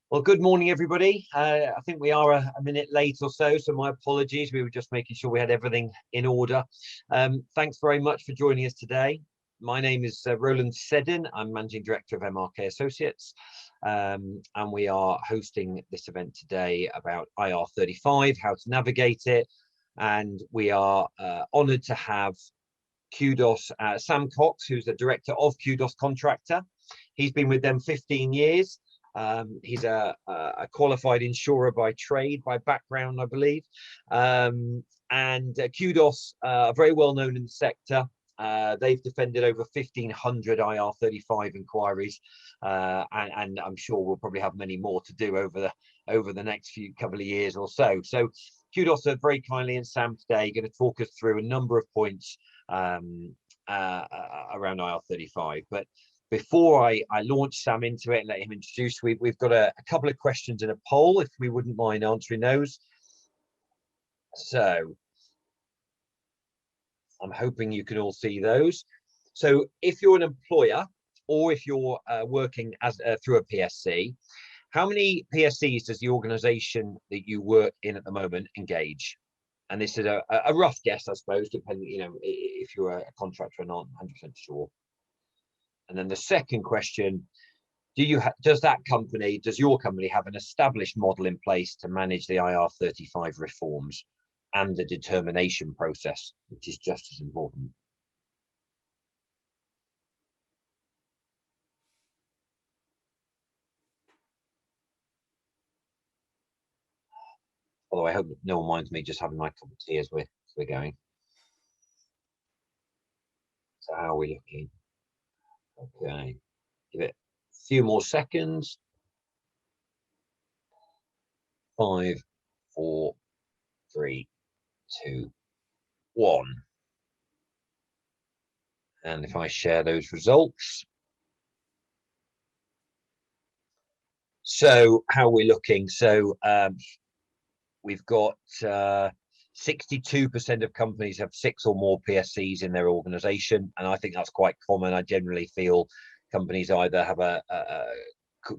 Well, good morning, everybody. I think we are a minute late or so my apologies. We were just making sure we had everything in order. Thanks very much for joining us today. My name is Roland Seddon. I'm Managing Director of MRK Associates, and we are hosting this event today about IR35, how to navigate it, and we are honoured to have Kudos Sam Cox, who's the Director of Kudos Contractor. He's been with them 15 years. He's a qualified insurer by trade, by background, I believe. And Kudos are very well known in the sector. They've defended over 1,500 IR35 inquiries, and I'm sure we'll probably have many more to do over the next couple of years or so. So Kudos are very kindly, and Sam today going to talk us through a number of points around IR35. But before I launch Sam into it and let him introduce, we've got a couple of questions in a poll, if we wouldn't mind answering those. So I'm hoping you can all see those. So if you're an employer or if you're working as through a PSC, how many PSCs does the organisation that you work in at the moment engage? And this is a rough guess, I suppose, depending, if you're a contractor or not, 100% sure. And then the second question, does your company have an established model in place to manage the IR35 reforms and the determination process, which is just as important? Although I hope no one minds me just having my cup of tea as we're going. So how are we looking? Okay, give it a few more seconds. 5, 4, 3, 2, 1. And if I share those results. So how are we looking? So we've got 62% of companies have 6 or more PSCs in their organisation, and I think that's quite common. I generally feel companies either have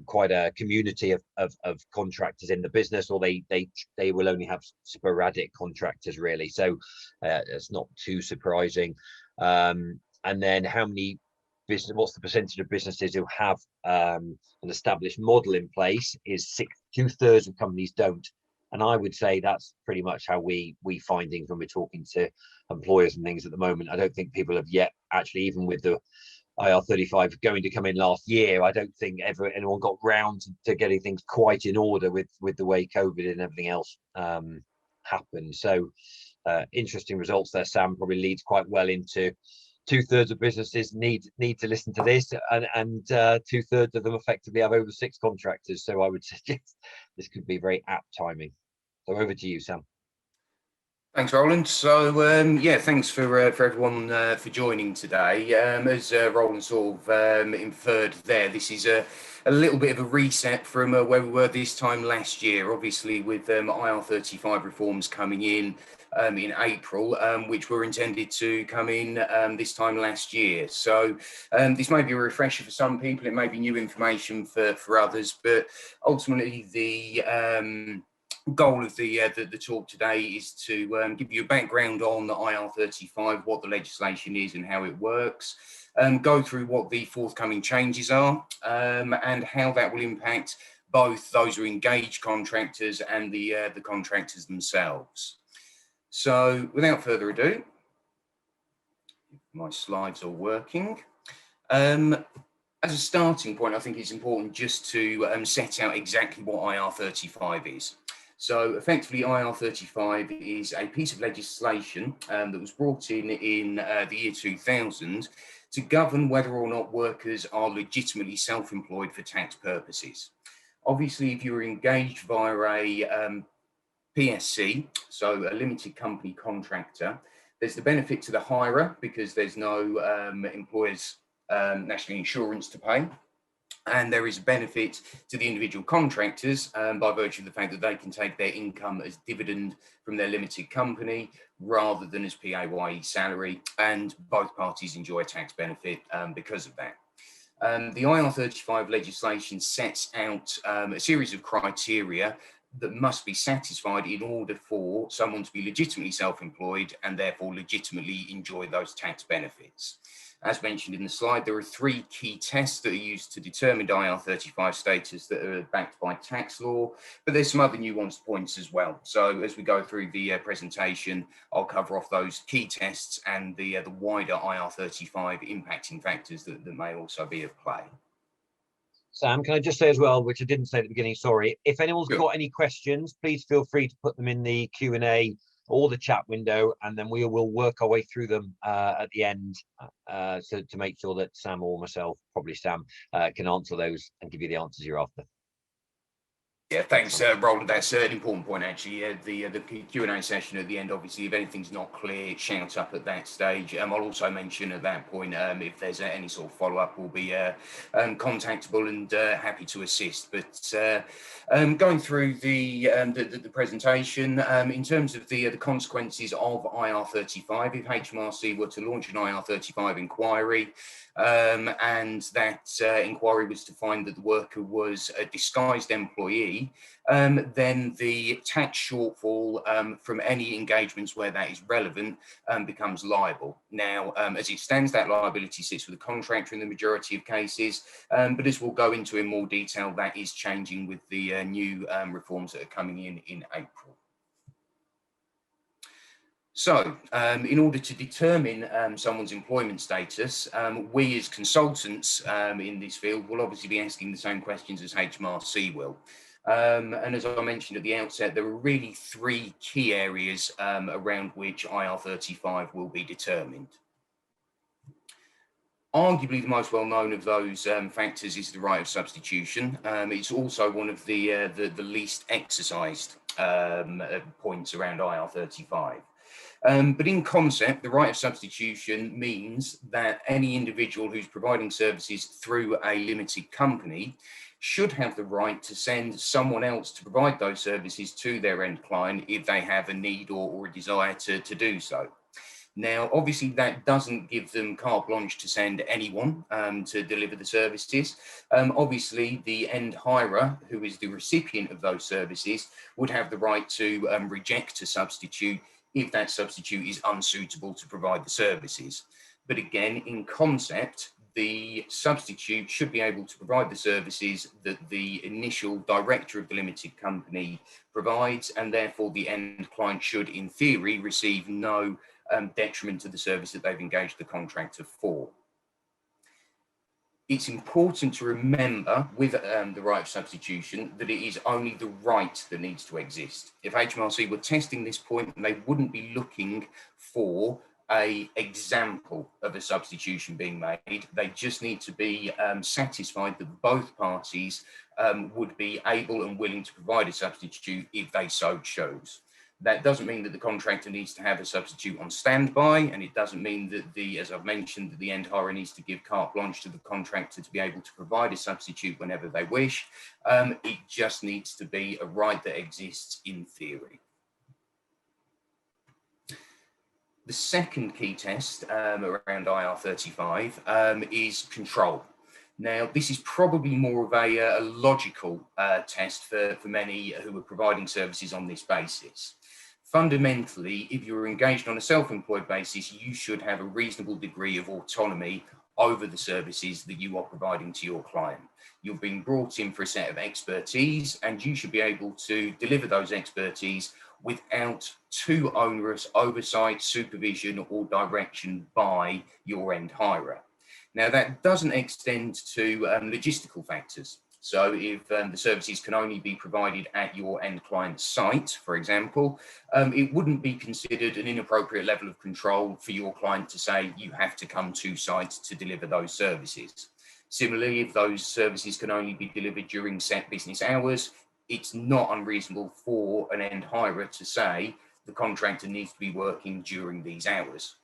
quite a community of contractors in the business, or they will only have sporadic contractors, really. So it's not too surprising. And then what's the percentage of businesses who have an established model in place? Is 2/3 of companies don't. And I would say that's pretty much how we find things when we're talking to employers and things at the moment. I don't think people have yet, actually, even with the IR35 going to come in last year, I don't think anyone got round to getting things quite in order with the way COVID and everything else happened. So interesting results there, Sam. Probably leads quite well into 2/3 of businesses need to listen to this, and 2/3 of them effectively have over 6 contractors. So I would suggest this could be very apt timing. So over to you, Sam. Thanks, Roland. So yeah, thanks for everyone for joining today. As Roland sort of inferred there, this is a little bit of a reset from where we were this time last year. Obviously, with IR35 reforms coming in April, which were intended to come in this time last year. So this may be a refresher for some people. It may be new information for others, but ultimately the goal of the talk today is to give you a background on the IR35, what the legislation is and how it works, go through what the forthcoming changes are, and how that will impact both those who engage contractors and the contractors themselves. So without further ado, my slides are working. As a starting point, I think it's important just to set out exactly what IR35 is. So effectively, IR35 is a piece of legislation that was brought in the year 2000 to govern whether or not workers are legitimately self-employed for tax purposes. Obviously, if you're engaged via a PSC, so a limited company contractor, there's the benefit to the hirer because there's no employer's national insurance to pay. And there is a benefit to the individual contractors by virtue of the fact that they can take their income as dividend from their limited company rather than as PAYE salary, and both parties enjoy a tax benefit because of that. The IR35 legislation sets out a series of criteria that must be satisfied in order for someone to be legitimately self-employed and therefore legitimately enjoy those tax benefits. As mentioned in the slide, there are 3 key tests that are used to determine IR35 status that are backed by tax law, but there's some other nuanced points as well. So as we go through the presentation, I'll cover off those key tests and the wider IR35 impacting factors that may also be at play. Sam, can I just say as well, which I didn't say at the beginning, sorry, if anyone's got any questions, please feel free to put them in the Q&A or the chat window, and then we will work our way through them at the end to make sure that Sam or myself, probably Sam, can answer those and give you the answers you're after. Yeah, thanks, Roland. That's an important point, actually. The Q&A session at the end, obviously, if anything's not clear, shout up at that stage. I'll also mention at that point, if there's any sort of follow-up, we'll be contactable and happy to assist. But going through the presentation, in terms of the consequences of IR35, if HMRC were to launch an IR35 inquiry, and that inquiry was to find that the worker was a disguised employee, then the tax shortfall from any engagements where that is relevant becomes liable. Now, as it stands, that liability sits with the contractor in the majority of cases, but as we'll go into in more detail, that is changing with the new reforms that are coming in April. So, in order to determine someone's employment status, we as consultants in this field will obviously be asking the same questions as HMRC will. And as I mentioned at the outset, there are really 3 key areas around which IR35 will be determined. Arguably the most well-known of those factors is the right of substitution. It's also one of the least exercised points around IR35. But in concept, the right of substitution means that any individual who's providing services through a limited company should have the right to send someone else to provide those services to their end client if they have a need or a desire to do so. Now, obviously, that doesn't give them carte blanche to send anyone to deliver the services. Obviously, the end hirer, who is the recipient of those services, would have the right to reject a substitute if that substitute is unsuitable to provide the services. But again, in concept, the substitute should be able to provide the services that the initial director of the limited company provides, and therefore the end client should, in theory, receive no detriment to the service that they've engaged the contractor for. It's important to remember with the right of substitution that it is only the right that needs to exist. If HMRC were testing this point, they wouldn't be looking for an example of a substitution being made. They just need to be satisfied that both parties would be able and willing to provide a substitute if they so chose. That doesn't mean that the contractor needs to have a substitute on standby, and it doesn't mean that as I've mentioned, that the end hirer needs to give carte blanche to the contractor to be able to provide a substitute whenever they wish. It just needs to be a right that exists in theory. The second key test around IR35 is control. Now, this is probably more of a logical test for many who are providing services on this basis. Fundamentally, if you're engaged on a self-employed basis, you should have a reasonable degree of autonomy over the services that you are providing to your client. You're being brought in for a set of expertise, and you should be able to deliver those expertise without too onerous oversight, supervision, or direction by your end hirer. Now, that doesn't extend to logistical factors. So if the services can only be provided at your end client's site, for example, it wouldn't be considered an inappropriate level of control for your client to say you have to come to site to deliver those services. Similarly, if those services can only be delivered during set business hours, it's not unreasonable for an end hirer to say the contractor needs to be working during these hours.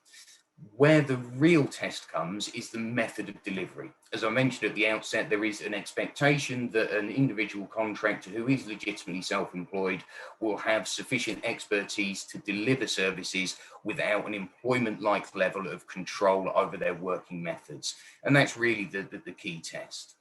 Where the real test comes is the method of delivery. As I mentioned at the outset, there is an expectation that an individual contractor who is legitimately self-employed will have sufficient expertise to deliver services without an employment-like level of control over their working methods. And that's really the key test.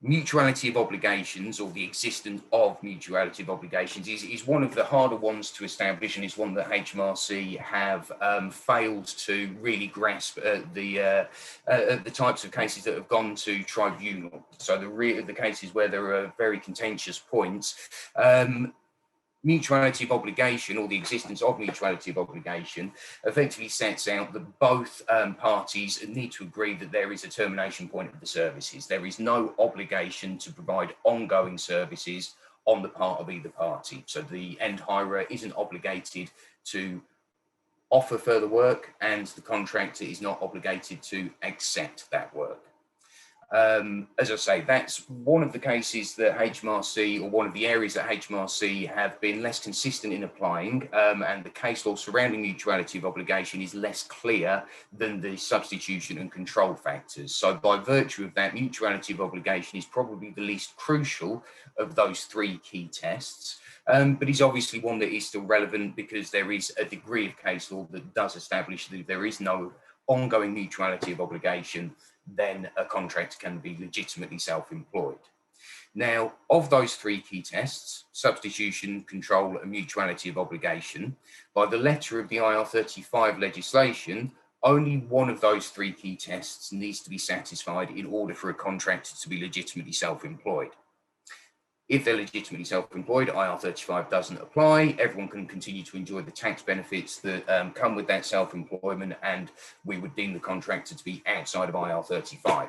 Mutuality of obligations, or the existence of mutuality of obligations, is one of the harder ones to establish, and is one that HMRC have failed to really grasp the types of cases that have gone to tribunal. So the cases where there are very contentious points, mutuality of obligation, or the existence of mutuality of obligation, effectively sets out that both parties need to agree that there is a termination point of the services. There is no obligation to provide ongoing services on the part of either party. So the end hirer isn't obligated to offer further work, and the contractor is not obligated to accept that work. As I say, that's one of the cases that HMRC, or one of the areas that HMRC have been less consistent in applying, and the case law surrounding mutuality of obligation is less clear than the substitution and control factors. So by virtue of that, mutuality of obligation is probably the least crucial of those three key tests, but is obviously one that is still relevant because there is a degree of case law that does establish that if there is no ongoing mutuality of obligation, then a contractor can be legitimately self-employed. Now, of those three key tests, substitution, control, and mutuality of obligation, by the letter of the IR35 legislation, only one of those three key tests needs to be satisfied in order for a contractor to be legitimately self-employed. If they're legitimately self-employed, IR35 doesn't apply. Everyone can continue to enjoy the tax benefits that come with that self-employment, and we would deem the contractor to be outside of IR35.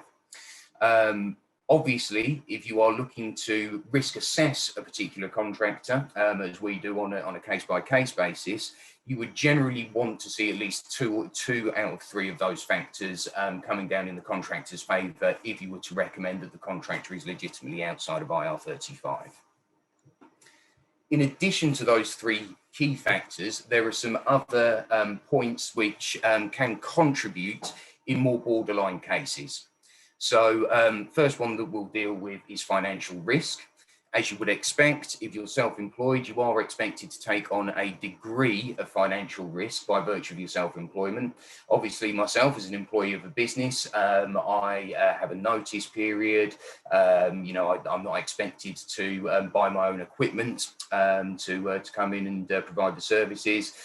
Obviously, if you are looking to risk assess a particular contractor, as we do on a case-by-case basis, you would generally want to see at least two out of three of those factors coming down in the contractor's favour if you were to recommend that the contractor is legitimately outside of IR35. In addition to those three key factors, there are some other points which can contribute in more borderline cases. So first one that we'll deal with is financial risk. As you would expect, if you're self-employed, you are expected to take on a degree of financial risk by virtue of your self-employment. Obviously, myself as an employee of a business, I have a notice period. I'm not expected to buy my own equipment to come in and provide the services.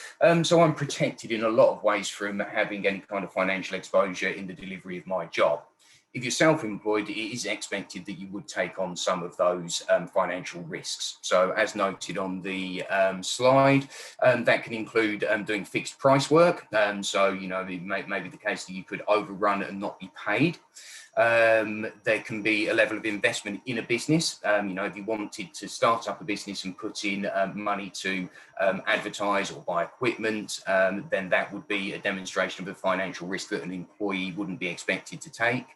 So I'm protected in a lot of ways from having any kind of financial exposure in the delivery of my job. If you're self-employed, it is expected that you would take on some of those financial risks. So as noted on the slide, that can include doing fixed price work. So, it may be the case that you could overrun and not be paid. There can be a level of investment in a business. If you wanted to start up a business and put in money to advertise or buy equipment, then that would be a demonstration of a financial risk that an employee wouldn't be expected to take.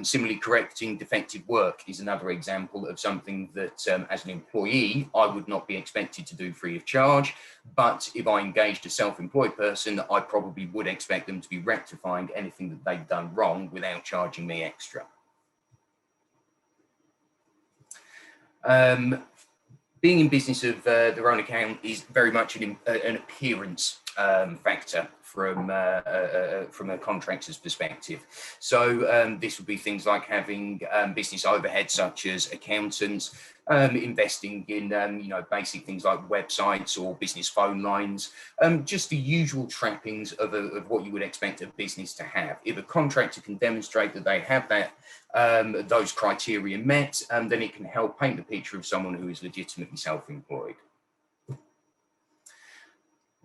Similarly, correcting defective work is another example of something that as an employee, I would not be expected to do free of charge. But if I engaged a self-employed person, I probably would expect them to be rectifying anything that they've done wrong without charging me extra. Being in business of their own account is very much an appearance factor from a contractor's perspective. So this would be things like having business overhead such as accountants, investing in basic things like websites or business phone lines, just the usual trappings of what you would expect a business to have. If a contractor can demonstrate that they have that those criteria met, then it can help paint the picture of someone who is legitimately self-employed.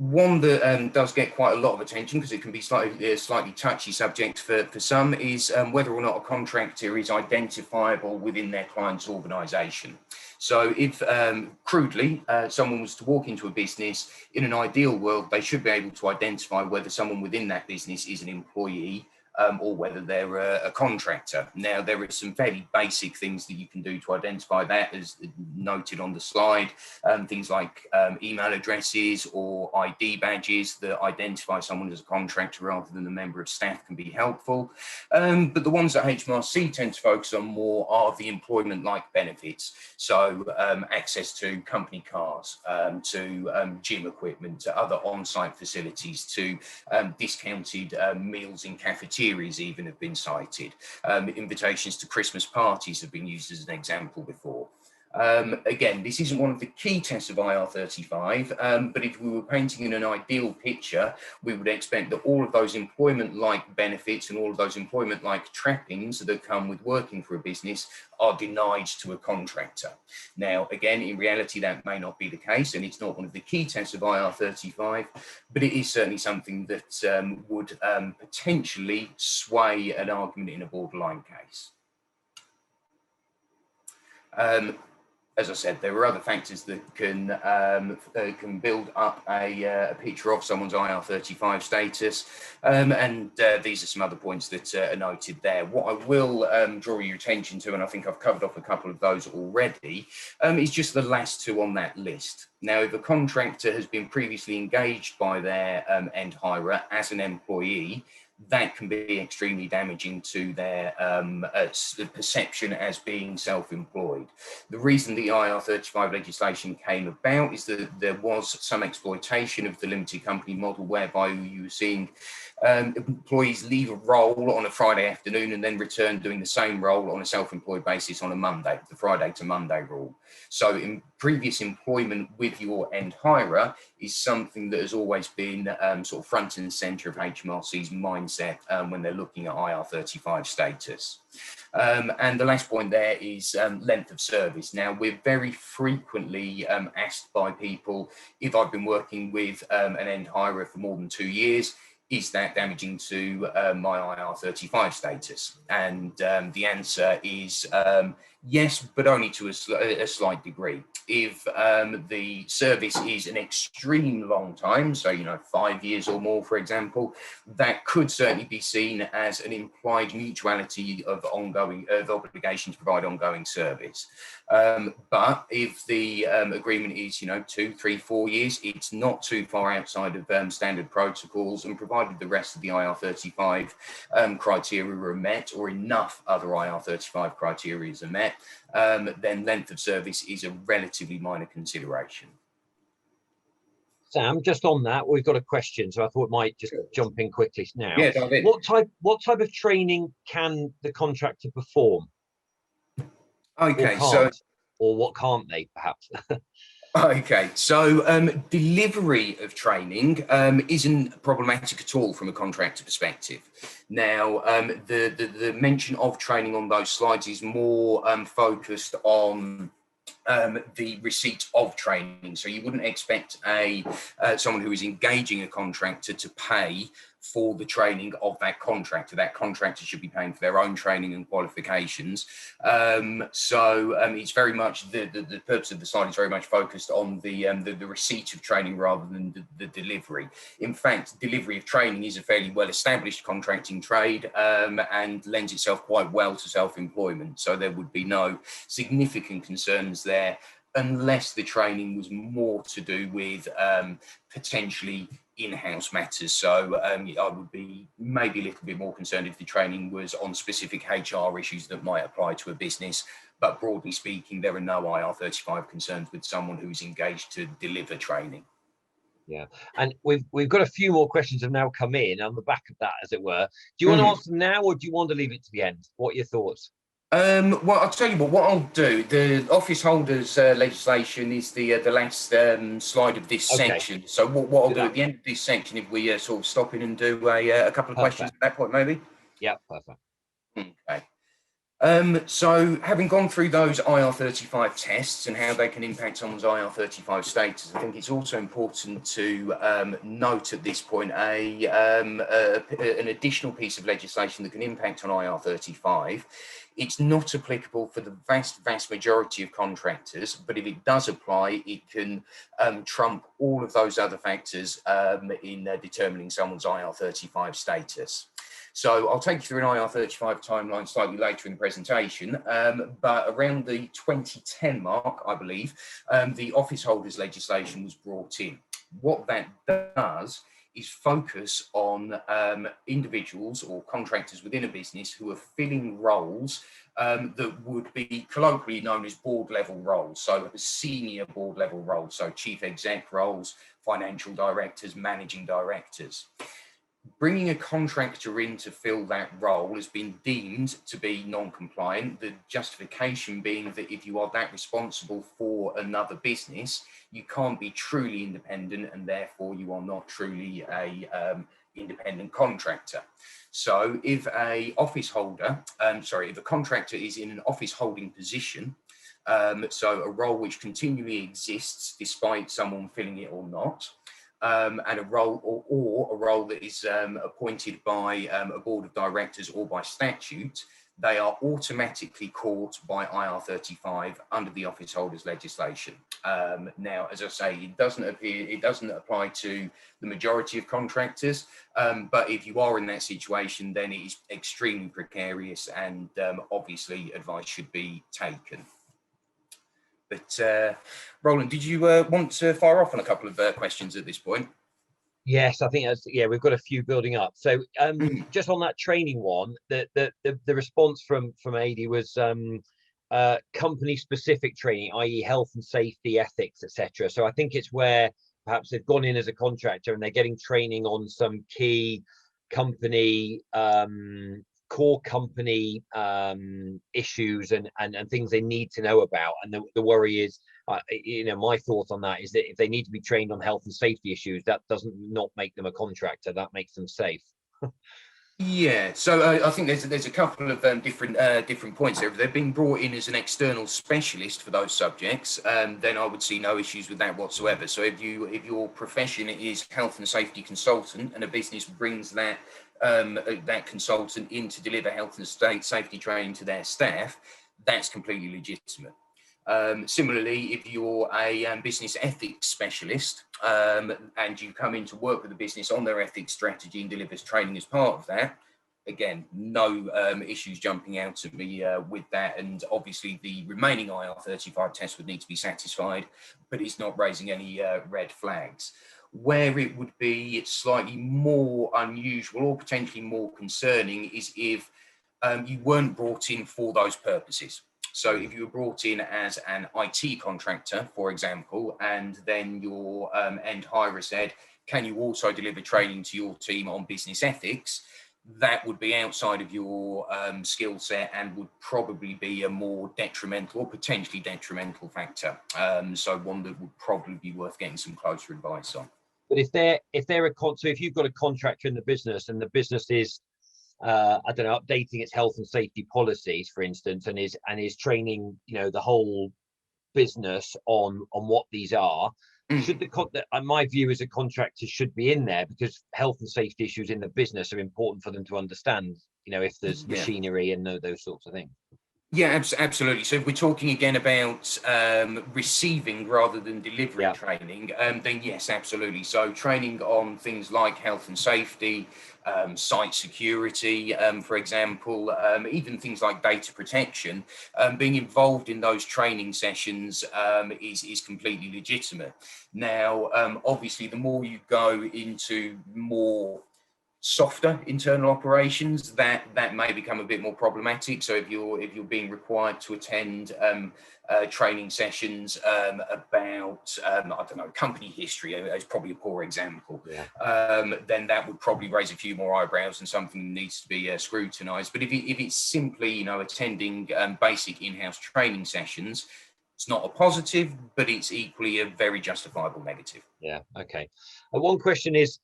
One that does get quite a lot of attention because it can be slightly touchy subject for some is whether or not a contractor is identifiable within their client's organisation. So if crudely someone was to walk into a business, in an ideal world they should be able to identify whether someone within that business is an employee or whether they're a contractor. Now, there are some fairly basic things that you can do to identify that, as noted on the slide. Things like email addresses or ID badges that identify someone as a contractor rather than a member of staff can be helpful. But the ones that HMRC tend to focus on more are the employment-like benefits. So access to company cars, to gym equipment, to other on-site facilities, to discounted meals in cafeterias even have been cited. Invitations to Christmas parties have been used as an example before. Again, this isn't one of the key tests of IR35, but if we were painting in an ideal picture, we would expect that all of those employment-like benefits and all of those employment-like trappings that come with working for a business are denied to a contractor. Now, again, in reality, that may not be the case, and it's not one of the key tests of IR35, but it is certainly something that would potentially sway an argument in a borderline case. As I said, there are other factors that can build up a picture of someone's IR35 status, and these are some other points that are noted there. What I will draw your attention to, and I think I've covered off a couple of those already, is just the last two on that list. Now, if a contractor has been previously engaged by their end hirer as an employee, that can be extremely damaging to their perception as being self-employed. The reason the IR35 legislation came about is that there was some exploitation of the limited company model whereby you were seeing employees leave a role on a Friday afternoon and then return doing the same role on a self-employed basis on a Monday, the Friday to Monday rule. So in previous employment with your end hirer is something that has always been sort of front and centre of HMRC's mindset when they're looking at IR35 status. And the last point there is length of service. Now, we're very frequently asked by people, if I've been working with an end hirer for more than 2 years, is that damaging to my IR35 status? And the answer is yes, but only to a slight degree. If the service is an extreme long time, so 5 years or more, for example, that could certainly be seen as an implied mutuality of obligation to provide ongoing service. But if the agreement is 2, 3, 4 years, it's not too far outside of standard protocols, and provided the rest of the IR35 criteria are met, or enough other IR35 criteria are met, then length of service is a relatively minor consideration. Sam, just on that, we've got a question, so I thought might just jump in quickly now. Yeah, dive in. What type of training can the contractor perform? Okay, or what can't they, perhaps? Okay, so delivery of training isn't problematic at all from a contractor perspective. Now, the mention of training on those slides is more focused on the receipt of training. So you wouldn't expect someone who is engaging a contractor to pay for the training of that contractor. That contractor should be paying for their own training and qualifications. So it's very much the purpose of the slide is very much focused on the receipt of training rather than the delivery. In fact, delivery of training is a fairly well-established contracting trade and lends itself quite well to self-employment. So there would be no significant concerns there, unless the training was more to do with potentially in-house matters. So I would be maybe a little bit more concerned if the training was on specific HR issues that might apply to a business. But broadly speaking, there are no IR35 concerns with someone who's engaged to deliver training. Yeah, and we've got a few more questions have now come in on the back of that, as it were. Do you want to answer them now, or do you want to leave it to the end? What are your thoughts? Well, I'll tell you what I'll do. The office holders legislation is the last slide of this section. So what I'll do at the end of this section, if we sort of stop in and do a couple of questions at that point, maybe? Yeah, perfect. Okay. So having gone through those IR35 tests and how they can impact someone's IR35 status, I think it's also important to note at this point an additional piece of legislation that can impact on IR35. It's not applicable for the vast majority of contractors, but if it does apply, it can trump all of those other factors in determining someone's IR35 status. So I'll take you through an IR35 timeline slightly later in the presentation, but around the 2010 mark, I believe, the office holders legislation was brought in. What that does is focus on individuals or contractors within a business who are filling roles that would be colloquially known as board level roles, so senior board level roles, so chief exec roles, financial directors, managing directors. Bringing a contractor in to fill that role has been deemed to be non-compliant, the justification being that if you are that responsible for another business, you can't be truly independent, and therefore you are not truly a independent contractor. So if a office holder, if a contractor is in an office holding position, so a role which continually exists despite someone filling it or not, and a role or a role that is appointed by a board of directors or by statute, they are automatically caught by IR35 under the office holders legislation. Now, as I say, it doesn't apply to the majority of contractors, but if you are in that situation, then it is extremely precarious, and obviously advice should be taken. But Roland, did you want to fire off on a couple of questions at this point? Yes, I think that's, yeah, we've got a few building up. So just on that training one, the response from AD was company specific training, i.e. health and safety, ethics, etc. So I think it's where perhaps they've gone in as a contractor and they're getting training on some key company core company issues and things they need to know about. And the worry is, my thought on that is that if they need to be trained on health and safety issues, that doesn't not make them a contractor, that makes them safe. Yeah, so I think there's a couple of different points there. If they're being brought in as an external specialist for those subjects, then I would see no issues with that whatsoever. So if your profession is health and safety consultant, and a business brings that consultant in to deliver health and safety training to their staff, that's completely legitimate. Similarly, if you're a business ethics specialist and you come in to work with the business on their ethics strategy and delivers training as part of that, again, no issues jumping out at me with that. And obviously the remaining IR35 tests would need to be satisfied, but it's not raising any red flags. Where it would be slightly more unusual or potentially more concerning is if you weren't brought in for those purposes. So if you were brought in as an IT contractor, for example, and then your end hirer said, can you also deliver training to your team on business ethics? That would be outside of your skill set and would probably be a more detrimental or potentially detrimental factor. So one that would probably be worth getting some closer advice on. But if you've got a contractor in the business and the business is updating its health and safety policies, for instance, and is training, the whole business on what these are, should my view is a contractor should be in there, because health and safety issues in the business are important for them to understand, if there's machinery and those sorts of things. Yeah, absolutely. So if we're talking again about receiving rather than delivering training, then yes, absolutely. So training on things like health and safety, site security, for example, even things like data protection, being involved in those training sessions is completely legitimate. Now, obviously, the more you go into more softer internal operations, that may become a bit more problematic. So if you're being required to attend training sessions about company history, is probably a poor example, then that would probably raise a few more eyebrows and something that needs to be scrutinized. But if it's simply attending basic in-house training sessions, it's not a positive, but it's equally a very justifiable negative. Yeah, okay. One question is,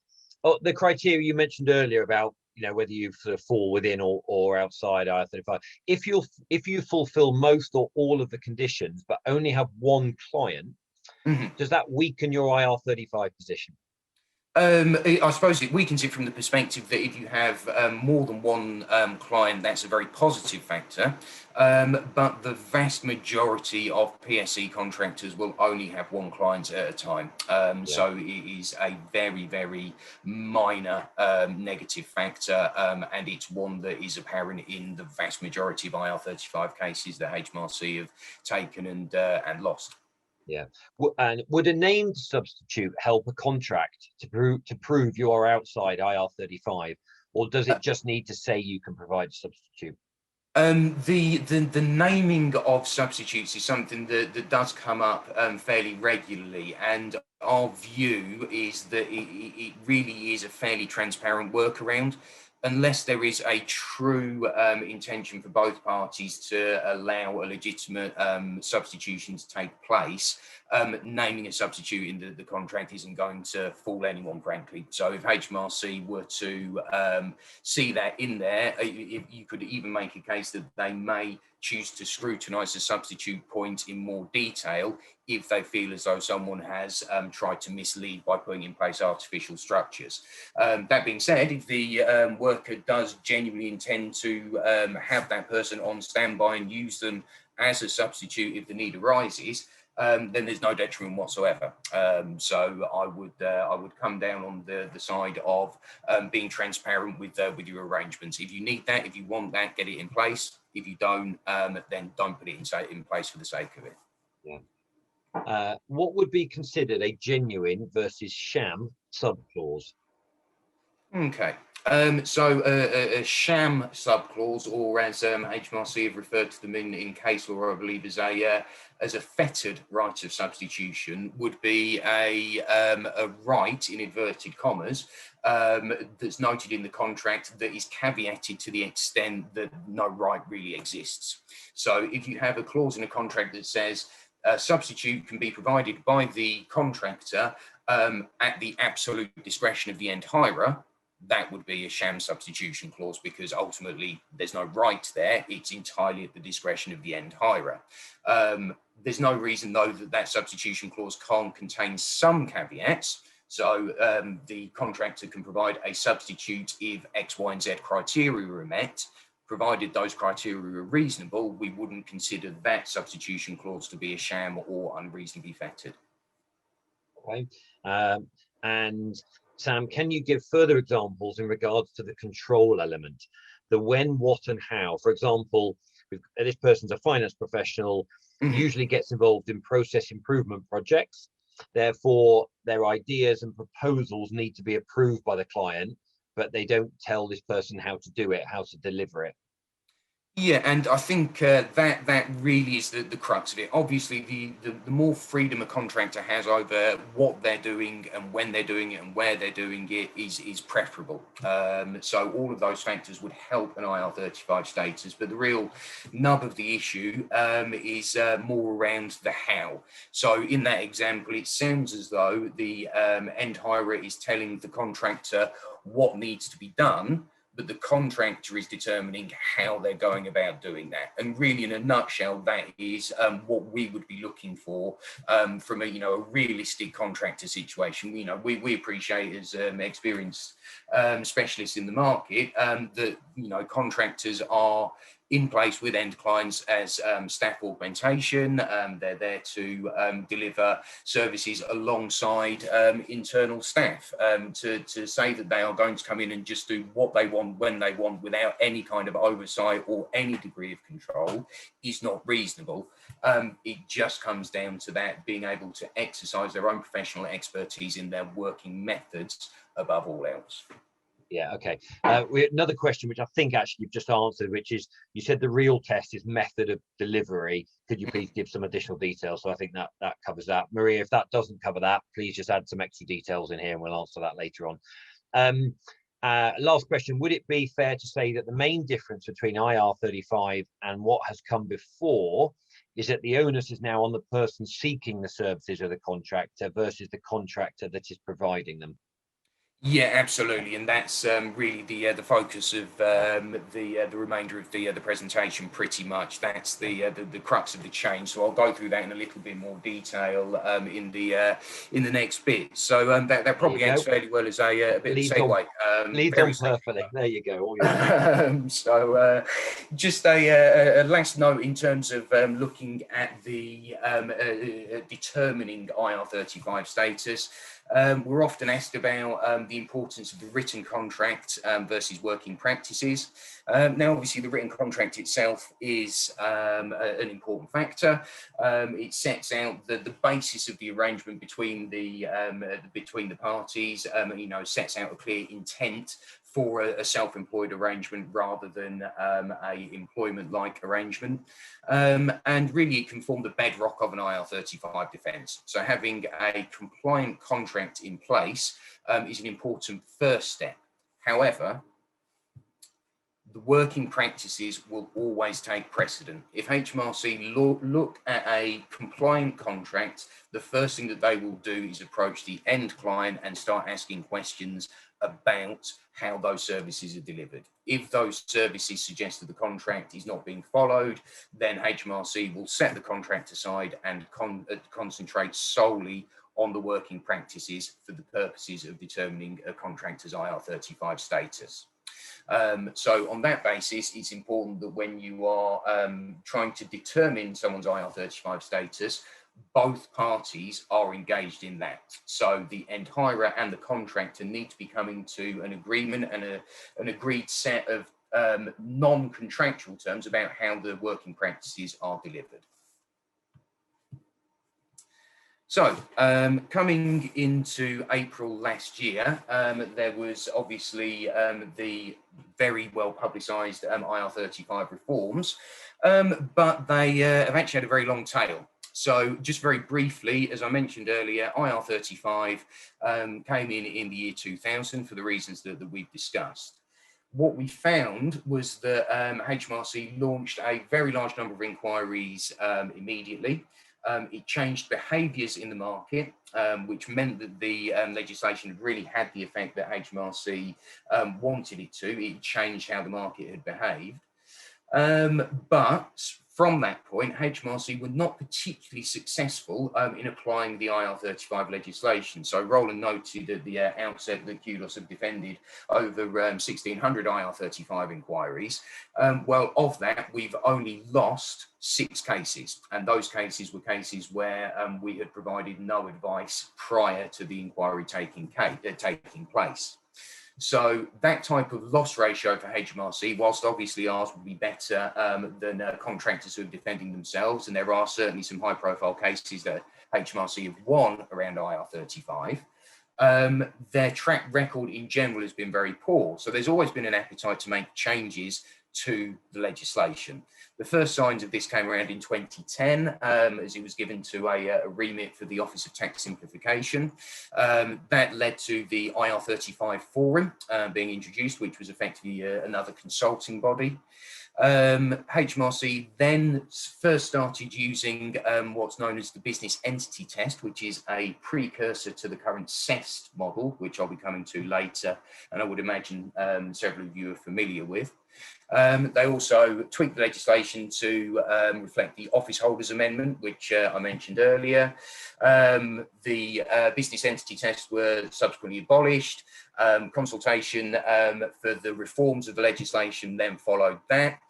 the criteria you mentioned earlier about whether you sort of fall within or outside IR35. If you fulfill most or all of the conditions but only have one client, does that weaken your IR35 position? I suppose it weakens it from the perspective that if you have more than one client, that's a very positive factor. But the vast majority of PSE contractors will only have one client at a time. Yeah. So it is a very, very minor negative factor, and it's one that is apparent in the vast majority of IR35 cases that HMRC have taken and lost. Yeah. And would a named substitute help a contract to prove you are outside IR35, or does it just need to say you can provide a substitute? The naming of substitutes is something that does come up fairly regularly, and our view is that it really is a fairly transparent workaround. Unless there is a true intention for both parties to allow a legitimate substitution to take place, naming a substitute in the contract isn't going to fool anyone, frankly. So if HMRC were to see that in there, you could even make a case that they may choose to scrutinise the substitute point in more detail if they feel as though someone has tried to mislead by putting in place artificial structures. That being said, if the worker does genuinely intend to have that person on standby and use them as a substitute if the need arises, then there's no detriment whatsoever. So I would come down on the side of being transparent with your arrangements. If you need that, if you want that, get it in place. If you don't, then don't put it in place for the sake of it. Yeah. What would be considered a genuine versus sham subclause? Okay. So a sham subclause, or as HMRC have referred to them in case law, I believe, as a fettered right of substitution, would be a right, in inverted commas, that's noted in the contract that is caveated to the extent that no right really exists. So if you have a clause in a contract that says a substitute can be provided by the contractor at the absolute discretion of the end hirer, that would be a sham substitution clause, because ultimately there's no right there. It's entirely at the discretion of the end hirer. There's no reason, though, that substitution clause can't contain some caveats. So the contractor can provide a substitute if X, Y, and Z criteria are met. Provided those criteria are reasonable, we wouldn't consider that substitution clause to be a sham or unreasonably fettered. Okay. And Sam, can you give further examples in regards to the control element, the when, what, and how? For example, this person's a finance professional, usually gets involved in process improvement projects. Therefore, their ideas and proposals need to be approved by the client, but they don't tell this person how to do it, how to deliver it. Yeah, and I think that really is the crux of it. Obviously, the more freedom a contractor has over what they're doing and when they're doing it and where they're doing it is preferable. So all of those factors would help an IR35 status, but the real nub of the issue is more around the how. So in that example, it sounds as though the end hirer is telling the contractor what needs to be done, but the contractor is determining how they're going about doing that. And really, in a nutshell, that is what we would be looking for from a realistic contractor situation. We appreciate, as experienced specialists in the market, that contractors are in place with end clients as staff augmentation. They're there to deliver services alongside internal staff. To say that they are going to come in and just do what they want when they want without any kind of oversight or any degree of control is not reasonable. It just comes down to that being able to exercise their own professional expertise in their working methods above all else. Yeah, okay. Another question, which I think actually you've just answered, which is, you said the real test is method of delivery. Could you please give some additional details? So I think that covers that. Maria, if that doesn't cover that, please just add some extra details in here and we'll answer that later on. Last question, would it be fair to say that the main difference between IR35 and what has come before is that the onus is now on the person seeking the services of the contractor versus the contractor that is providing them? Yeah, absolutely, and that's really the focus of the remainder of the presentation. Pretty much, that's the crux of the change. So I'll go through that in a little bit more detail in the next bit. So that There you probably ends go. fairly well as a bit of a Leads on, segue. leads Very on simple. perfectly. There you go. All yours. Just a last note in terms of looking at the determining IR35 status. We're often asked about the importance of the written contract versus working practices. Now, obviously, the written contract itself is an important factor. It sets out the basis of the arrangement between the parties. Sets out a clear intent for a self-employed arrangement rather than a employment-like arrangement. And really it can form the bedrock of an IR35 defence. So having a compliant contract in place is an important first step. However, the working practices will always take precedent. If HMRC look at a compliant contract, the first thing that they will do is approach the end client and start asking questions about how those services are delivered. If those services suggest that the contract is not being followed, then HMRC will set the contract aside and concentrate solely on the working practices for the purposes of determining a contractor's IR35 status. So on that basis, it's important that when you are trying to determine someone's IR35 status, both parties are engaged in that. So the end hirer and the contractor need to be coming to an agreement and an agreed set of non-contractual terms about how the working practices are delivered. So, coming into April last year, there was obviously the very well publicised IR35 reforms, but they have actually had a very long tail. So, just very briefly, as I mentioned earlier, IR35 came in the year 2000 for the reasons that we've discussed. What we found was that HMRC launched a very large number of inquiries immediately. It changed behaviours in the market, which meant that the legislation really had the effect that HMRC wanted it to. It changed how the market had behaved. But from that point, HMRC were not particularly successful in applying the IR35 legislation. So Roland noted at the outset that QDOS have defended over 1,600 IR35 inquiries. Well, of that, we've only lost 6 cases. And those cases were cases where we had provided no advice prior to the inquiry taking place. So that type of loss ratio for HMRC, whilst obviously ours would be better than contractors who are defending themselves, and there are certainly some high profile cases that HMRC have won around IR35, their track record in general has been very poor. So there's always been an appetite to make changes to the legislation. The first signs of this came around in 2010 as it was given to a remit for the Office of Tax Simplification. That led to the IR35 Forum being introduced, which was effectively another consulting body. HMRC then first started using what's known as the business entity test, which is a precursor to the current CEST model, which I'll be coming to later, and I would imagine several of you are familiar with. They also tweaked the legislation to reflect the Office Holders Amendment, which I mentioned earlier. The business entity tests were subsequently abolished. Consultation for the reforms of the legislation then followed that.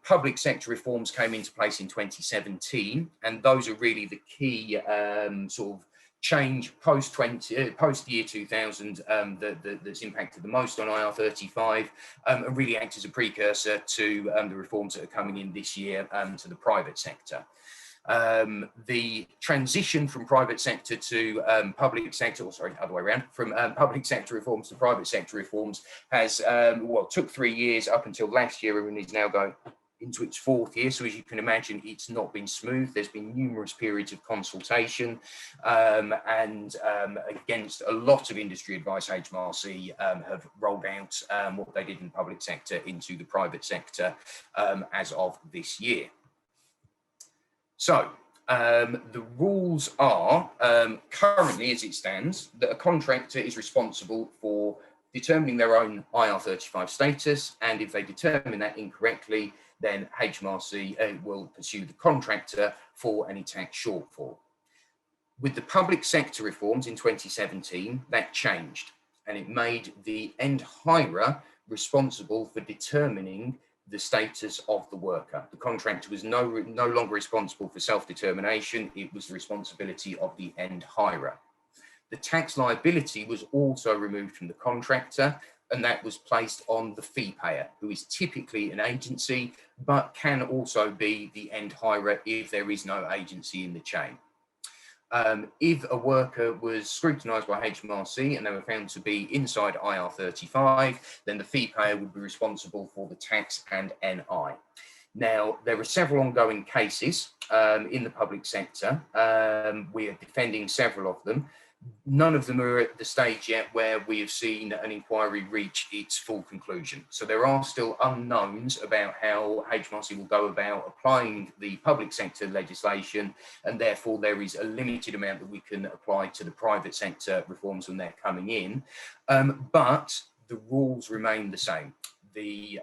Public sector reforms came into place in 2017, and those are really the key sort of change post year 2000 that's impacted the most on IR35 and really act as a precursor to the reforms that are coming in this year to the private sector. The transition from private sector to public sector, or sorry, other way around, from public sector reforms to private sector reforms has, took 3 years up until last year and is now going into its 4th year. So as you can imagine, it's not been smooth. There's been numerous periods of consultation and against a lot of industry advice, HMRC have rolled out what they did in the public sector into the private sector as of this year. So The rules are, currently as it stands, that a contractor is responsible for determining their own IR35 status, and if they determine that incorrectly, then HMRC will pursue the contractor for any tax shortfall. With the public sector reforms in 2017, that changed, and it made the end hirer responsible for determining the status of the worker. The contractor was no longer responsible for self-determination, it was the responsibility of the end hirer. The tax liability was also removed from the contractor, and that was placed on the fee payer, who is typically an agency, but can also be the end hirer if there is no agency in the chain. If a worker was scrutinised by HMRC and they were found to be inside IR35, then the fee payer would be responsible for the tax and NI. Now, there are several ongoing cases in the public sector. We are defending several of them. None of them are at the stage yet where we have seen an inquiry reach its full conclusion. So there are still unknowns about how HMRC will go about applying the public sector legislation, and therefore there is a limited amount that we can apply to the private sector reforms when they're coming in. But the rules remain the same. The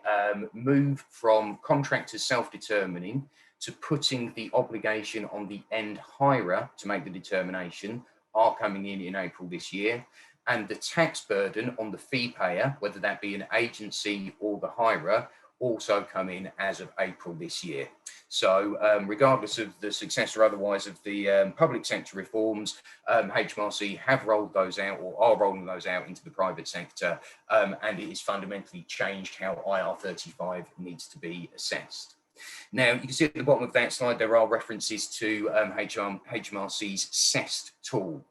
move from contractors self-determining to putting the obligation on the end hirer to make the determination are coming in April this year, and the tax burden on the fee payer, whether that be an agency or the hirer, also come in as of April this year. So regardless of the success or otherwise of the public sector reforms, HMRC have rolled those out or are rolling those out into the private sector, and it has fundamentally changed how IR35 needs to be assessed. Now, you can see at the bottom of that slide, there are references to HMRC's CEST tool.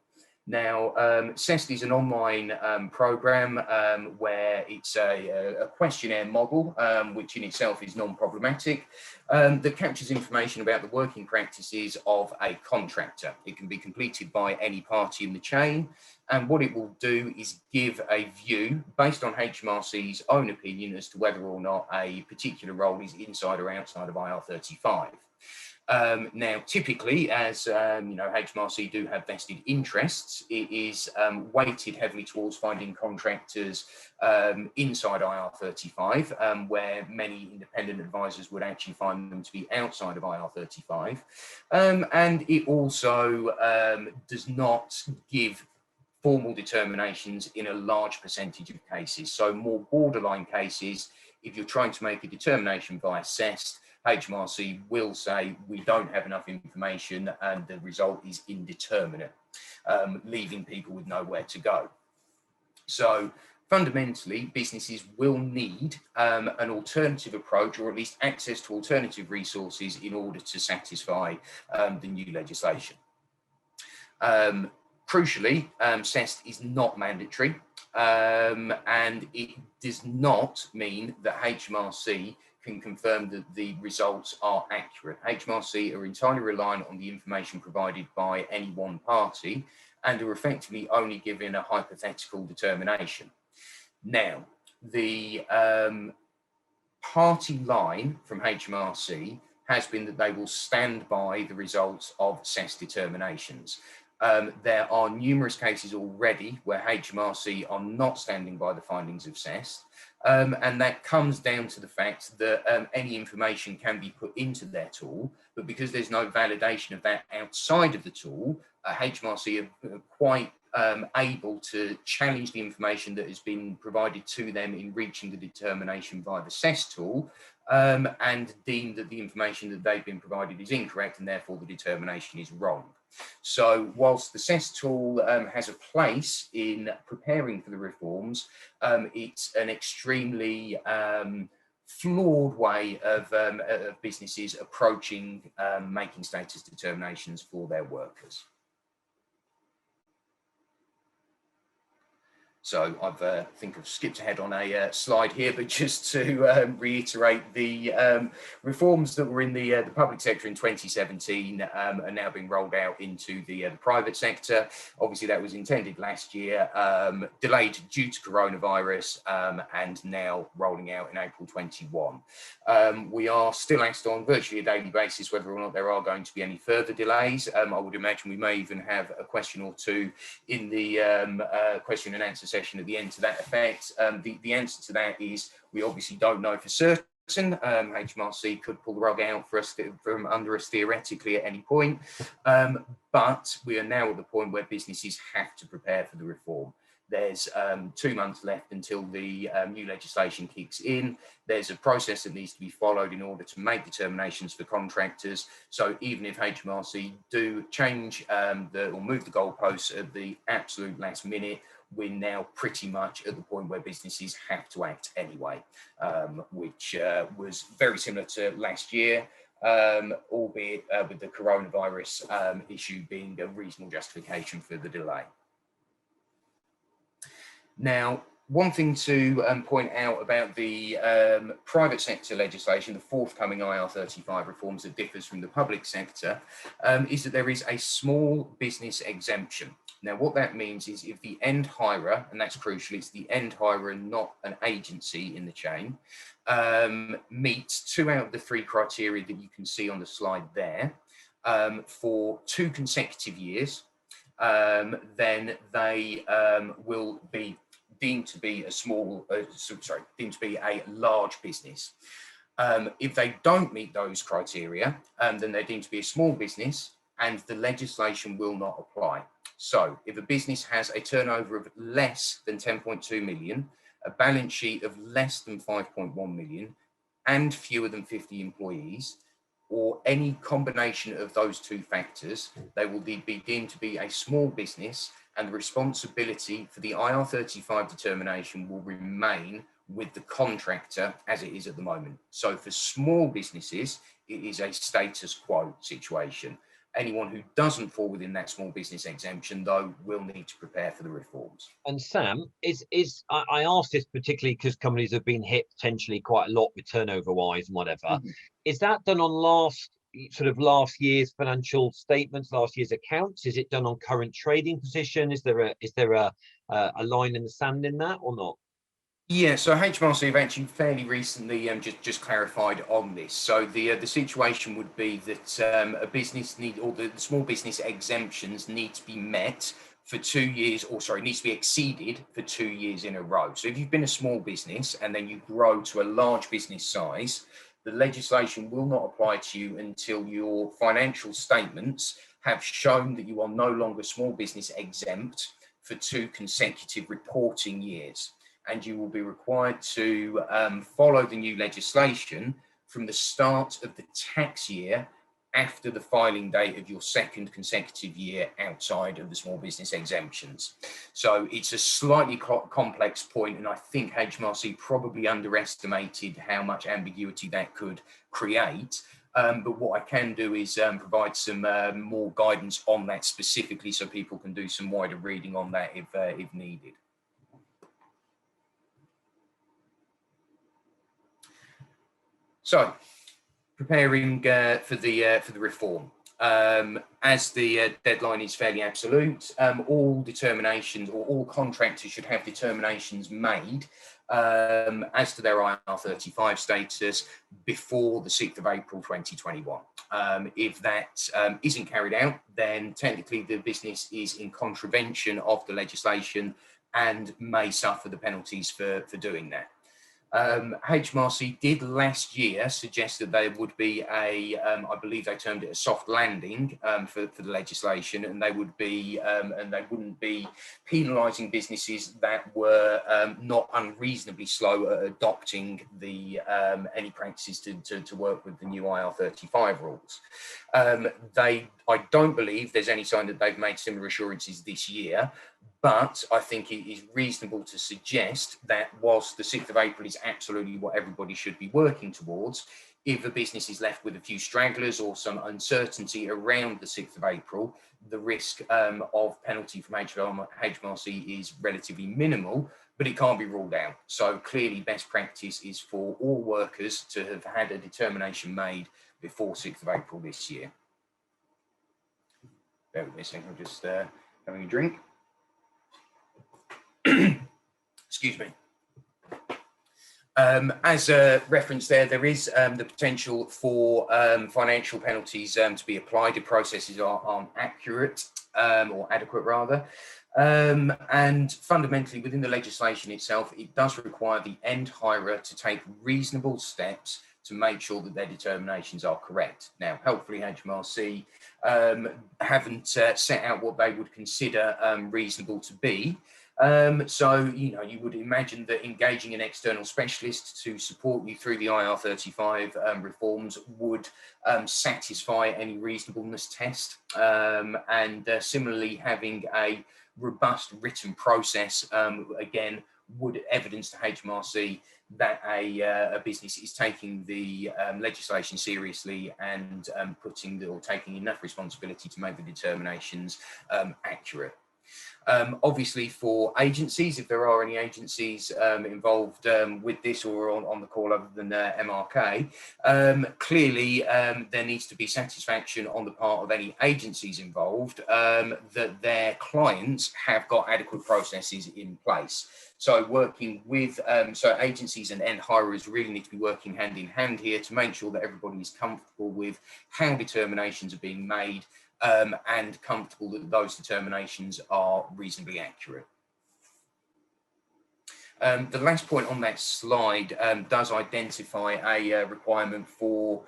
Now, CEST is an online program where it's a questionnaire model, which in itself is non-problematic, that captures information about the working practices of a contractor. It can be completed by any party in the chain, and what it will do is give a view based on HMRC's own opinion as to whether or not a particular role is inside or outside of IR35. Now, typically, as HMRC do have vested interests, it is weighted heavily towards finding contractors inside IR35, where many independent advisors would actually find them to be outside of IR35. And it also does not give formal determinations in a large percentage of cases. So more borderline cases, if you're trying to make a determination via CEST, HMRC will say we don't have enough information and the result is indeterminate, leaving people with nowhere to go. So fundamentally, businesses will need an alternative approach, or at least access to alternative resources in order to satisfy the new legislation. Crucially, CEST is not mandatory, and it does not mean that HMRC can confirm that the results are accurate. HMRC are entirely reliant on the information provided by any one party and are effectively only given a hypothetical determination. Now, the party line from HMRC has been that they will stand by the results of CEST determinations. There are numerous cases already where HMRC are not standing by the findings of CEST, and that comes down to the fact that any information can be put into their tool, but because there's no validation of that outside of the tool, HMRC are quite able to challenge the information that has been provided to them in reaching the determination via the CEST tool, and deem that the information that they've been provided is incorrect and therefore the determination is wrong. So whilst the CEST tool has a place in preparing for the reforms, it's an extremely flawed way of businesses approaching making status determinations for their workers. So I think I've skipped ahead on a slide here, but just to reiterate, the reforms that were in the public sector in 2017 are now being rolled out into the private sector. Obviously, that was intended last year, delayed due to coronavirus, and now rolling out in April 21. We are still asked on virtually a daily basis whether or not there are going to be any further delays. I would imagine we may even have a question or two in the question and answer session at the end to that effect. The answer to that is we obviously don't know for certain. HMRC could pull the rug out for us from under us theoretically at any point, but we are now at the point where businesses have to prepare for the reform. There's 2 months left until the new legislation kicks in. There's a process that needs to be followed in order to make determinations for contractors. So even if HMRC do change or move the goalposts at the absolute last minute, we're now pretty much at the point where businesses have to act anyway, which was very similar to last year, albeit with the coronavirus issue being a reasonable justification for the delay. Now, one thing to point out about the private sector legislation, the forthcoming IR35 reforms that differs from the public sector, is that there is a small business exemption. Now, what that means is if the end hirer, and that's crucial, it's the end hirer and not an agency in the chain, meets 2 out of the 3 criteria that you can see on the slide there for 2 consecutive years, then they will be deemed to be a large business. If they don't meet those criteria, then they're deemed to be a small business, and the legislation will not apply. So if a business has a turnover of less than 10.2 million, a balance sheet of less than 5.1 million, and fewer than 50 employees, or any combination of those 2 factors, they will be deemed to be a small business, and the responsibility for the IR35 determination will remain with the contractor as it is at the moment. So for small businesses, it is a status quo situation. Anyone who doesn't fall within that small business exemption, though, will need to prepare for the reforms. And Sam, I asked this particularly because companies have been hit potentially quite a lot with turnover wise and whatever. Mm-hmm. Is that done on last year's financial statements, last year's accounts? Is it done on current trading position? Is there a line in the sand in that or not? Yeah, so HMRC have actually fairly recently just clarified on this. So the situation would be that a business the small business exemptions need to be met for 2 years, needs to be exceeded for 2 years in a row. So if you've been a small business and then you grow to a large business size, the legislation will not apply to you until your financial statements have shown that you are no longer small business exempt for 2 consecutive reporting years. And you will be required to follow the new legislation from the start of the tax year after the filing date of your 2nd consecutive year outside of the small business exemptions. So it's a slightly complex point, and I think HMRC probably underestimated how much ambiguity that could create. But what I can do is provide some more guidance on that specifically so people can do some wider reading on that if needed. So, preparing for the reform. As the deadline is fairly absolute, all determinations or all contractors should have determinations made as to their IR35 status before the 6th of April 2021. If that isn't carried out, then technically the business is in contravention of the legislation and may suffer the penalties for doing that. HMRC did last year suggest that there would be I believe they termed it a soft landing for the legislation, and they would be and they wouldn't be penalising businesses that were not unreasonably slow at adopting the any practices to work with the new IR35 rules. I don't believe there's any sign that they've made similar assurances this year. But I think it is reasonable to suggest that whilst the 6th of April is absolutely what everybody should be working towards, if a business is left with a few stragglers or some uncertainty around the 6th of April, the risk of penalty from HMRC is relatively minimal, but it can't be ruled out. So clearly best practice is for all workers to have had a determination made before 6th of April this year. Bear with me a second, I'm just having a drink. Excuse me. As a reference there is the potential for financial penalties to be applied if processes aren't accurate or adequate rather. And fundamentally within the legislation itself, it does require the end hirer to take reasonable steps to make sure that their determinations are correct. Now, helpfully HMRC haven't set out what they would consider reasonable to be. So, you would imagine that engaging an external specialist to support you through the IR35 reforms would satisfy any reasonableness test. And similarly, having a robust written process, again, would evidence to HMRC that a business is taking the legislation seriously and taking enough responsibility to make the determinations accurate. Obviously for agencies, if there are any agencies involved with this or on the call other than MRK, clearly there needs to be satisfaction on the part of any agencies involved that their clients have got adequate processes in place. So working with, so agencies and end hirers really need to be working hand in hand here to make sure that everybody is comfortable with how determinations are being made and comfortable that those determinations are reasonably accurate. The last point on that slide does identify a requirement for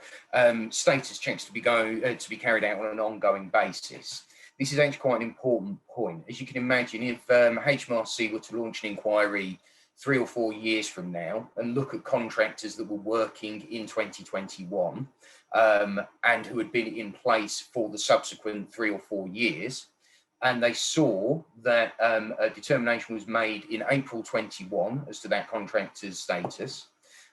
status checks to be carried out on an ongoing basis. This is actually quite an important point. As you can imagine, if HMRC were to launch an inquiry 3 or 4 years from now and look at contractors that were working in 2021 and who had been in place for the subsequent 3 or 4 years, and they saw that a determination was made in April 21 as to that contractor's status,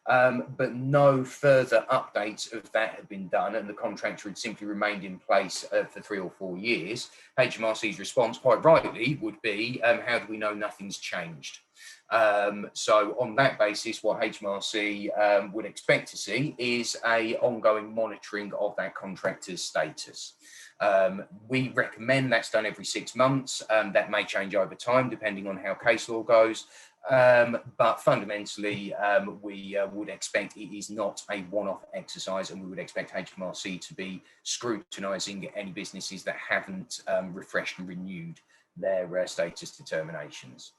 but no further updates of that had been done and the contractor had simply remained in place for 3 or 4 years, HMRC's response, quite rightly, would be, how do we know nothing's changed? So on that basis, what HMRC would expect to see is a ongoing monitoring of that contractor's status. We recommend that's done every 6 months. That may change over time depending on how case law goes. But fundamentally, we would expect it is not a one-off exercise, and we would expect HMRC to be scrutinising any businesses that haven't refreshed and renewed their status determinations.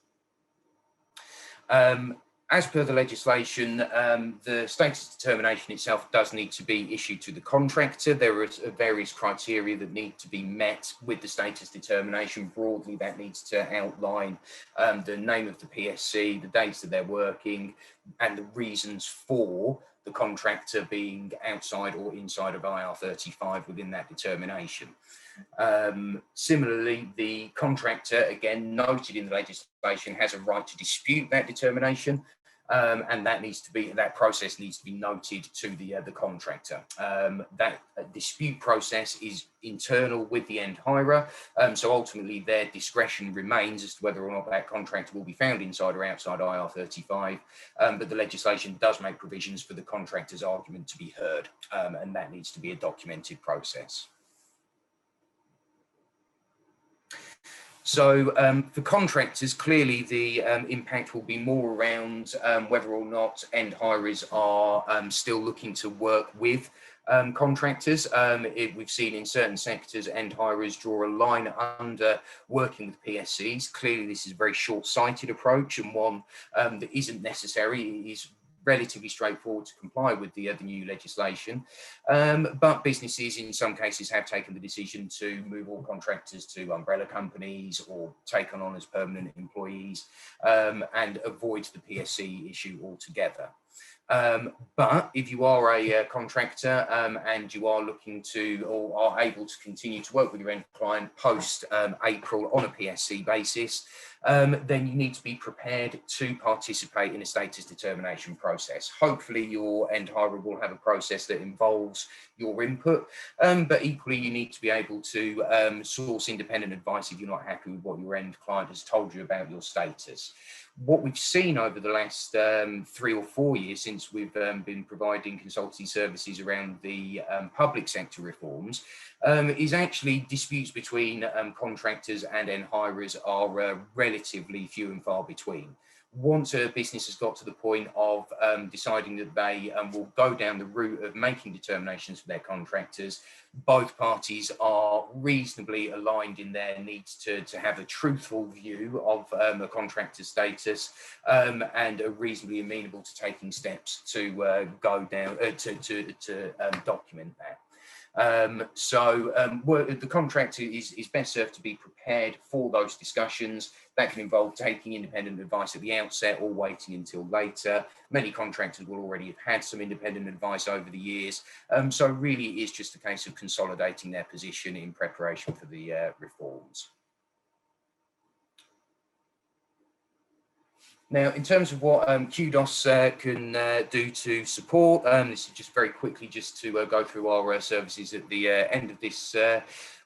As per the legislation, the status determination itself does need to be issued to the contractor. There are various criteria that need to be met with the status determination. Broadly, that needs to outline the name of the PSC, the dates that they're working, and the reasons for the contractor being outside or inside of IR35 within that determination. Similarly, the contractor, again noted in the legislation, has a right to dispute that determination, and that process needs to be noted to the contractor. That dispute process is internal with the end hirer, so ultimately their discretion remains as to whether or not that contractor will be found inside or outside IR35, but the legislation does make provisions for the contractor's argument to be heard, and that needs to be a documented process. So for contractors, clearly the impact will be more around whether or not end hirers are still looking to work with contractors. We've seen in certain sectors end hirers draw a line under working with PSCs. Clearly this is a very short-sighted approach and one that isn't necessary. It is relatively straightforward to comply with the new legislation, but businesses in some cases have taken the decision to move all contractors to umbrella companies or take on as permanent employees and avoid the PSC issue altogether. But if you are a contractor and you are looking to or are able to continue to work with your end client post April on a PSC basis, then you need to be prepared to participate in a status determination process. Hopefully your end hirer will have a process that involves your input, but equally you need to be able to source independent advice if you're not happy with what your end client has told you about your status. What we've seen over the last 3 or 4 years since we've been providing consultancy services around the public sector reforms is actually disputes between contractors and end hirers are relatively few and far between. Once a business has got to the point of deciding that they will go down the route of making determinations for their contractors, both parties are reasonably aligned in their needs to have a truthful view of a contractor's status and are reasonably amenable to taking steps to go down to document that. The contractor is best served to be prepared for those discussions. That can involve taking independent advice at the outset or waiting until later. Many contractors will already have had some independent advice over the years. So really it is just a case of consolidating their position in preparation for the reforms. Now, in terms of what QDOS can do to support, this is just very quickly just to go through our services at the end of this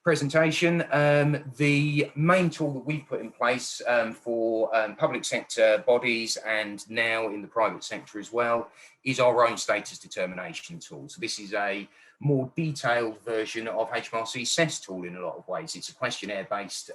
presentation. The main tool that we've put in place for public sector bodies and now in the private sector as well is our own status determination tool. So this is a more detailed version of HMRC's CES tool in a lot of ways. It's a questionnaire-based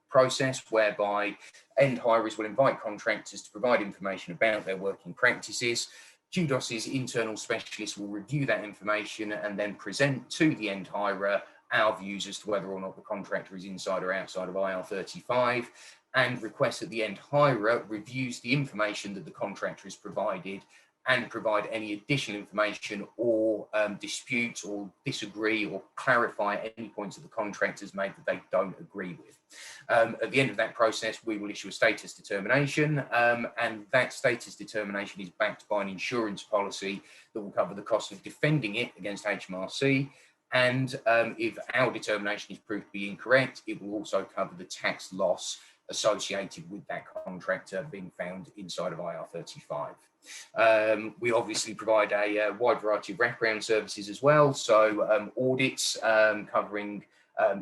process whereby end hirers will invite contractors to provide information about their working practices. QDOS's internal specialists will review that information and then present to the end hirer our views as to whether or not the contractor is inside or outside of IR35 and request that the end hirer reviews the information that the contractor has provided and provide any additional information or dispute or disagree or clarify any points that the contractor has made that they don't agree with. At the end of that process, we will issue a status determination, and that status determination is backed by an insurance policy that will cover the cost of defending it against HMRC. And if our determination is proved to be incorrect, it will also cover the tax loss associated with that contractor being found inside of IR35. We obviously provide a wide variety of wraparound services as well. So audits covering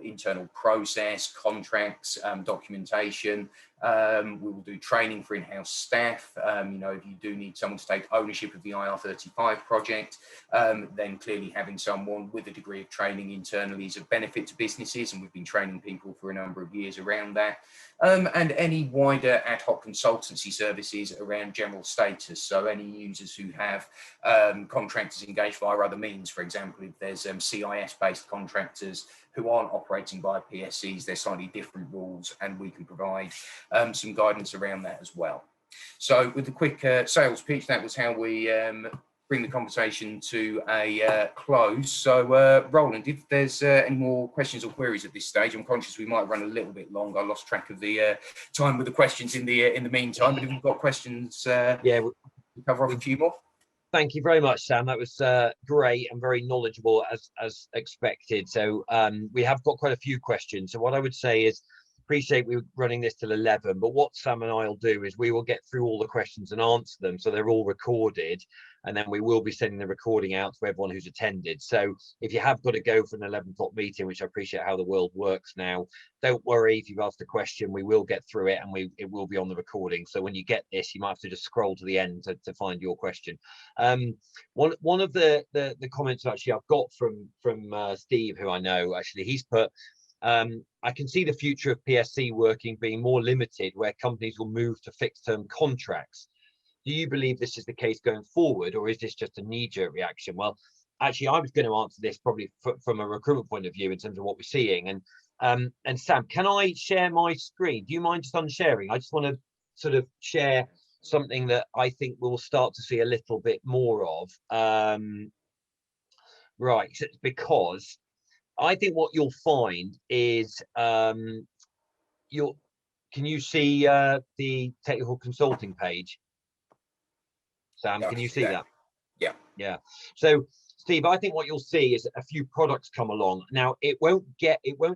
internal process, contracts, documentation. We will do training for in-house staff. You know, if you do need someone to take ownership of the IR35 project, then clearly having someone with a degree of training internally is of benefit to businesses, and we've been training people for a number of years around that. And any wider ad hoc consultancy services around general status. So any users who have contractors engaged via other means, for example, if there's CIS-based contractors who aren't operating by PSCs, there's slightly different rules, and we can provide some guidance around that as well. So with the quick sales pitch, that was how we bring the conversation to a close. So Roland, if there's any more questions or queries at this stage, I'm conscious we might run a little bit long. I lost track of the time with the questions in the meantime, but if you've got questions, yeah, we'll cover off a few more. Thank you very much, Sam. That was great and very knowledgeable as expected. So we have got quite a few questions. So what I would say is, appreciate we're running this till 11, but what Sam and I will do is we will get through all the questions and answer them, so they're all recorded, and then we will be sending the recording out to everyone who's attended. So if you have got to go for an 11 o'clock meeting, which I appreciate how the world works now, don't worry if you've asked a question, we will get through it, and it will be on the recording. So when you get this, you might have to just scroll to the end to find your question. One of the comments actually I've got from Steve, who I know, actually, he's put, I can see the future of PSC working being more limited, where companies will move to fixed-term contracts. Do you believe this is the case going forward, or is this just a knee-jerk reaction? Well, actually, I was going to answer this probably from a recruitment point of view in terms of what we're seeing. And Sam, can I share my screen? Do you mind just unsharing? I just want to sort of share something that I think we'll start to see a little bit more of. Right, because I think what you'll find is can you see the technical consulting page? Sam, Yeah, can you see that? Yeah. Yeah. So, Steve, I think what you'll see is a few products come along. Now, it won't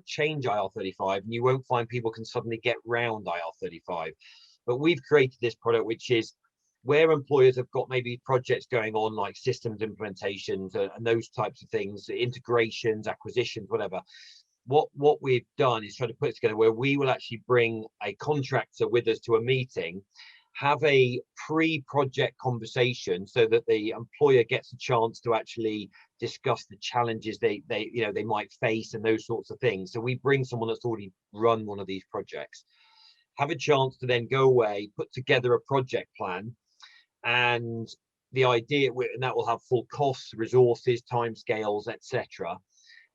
change IR35, and you won't find people can suddenly get round IR35. But we've created this product, which is where employers have got maybe projects going on, like systems implementations and those types of things, integrations, acquisitions, whatever. What we've done is try to put it together where we will actually bring a contractor with us to a meeting, have a pre-project conversation so that the employer gets a chance to actually discuss the challenges they might face and those sorts of things. So we bring someone that's already run one of these projects, have a chance to then go away, put together a project plan, and the idea, and that will have full costs, resources, timescales, etc.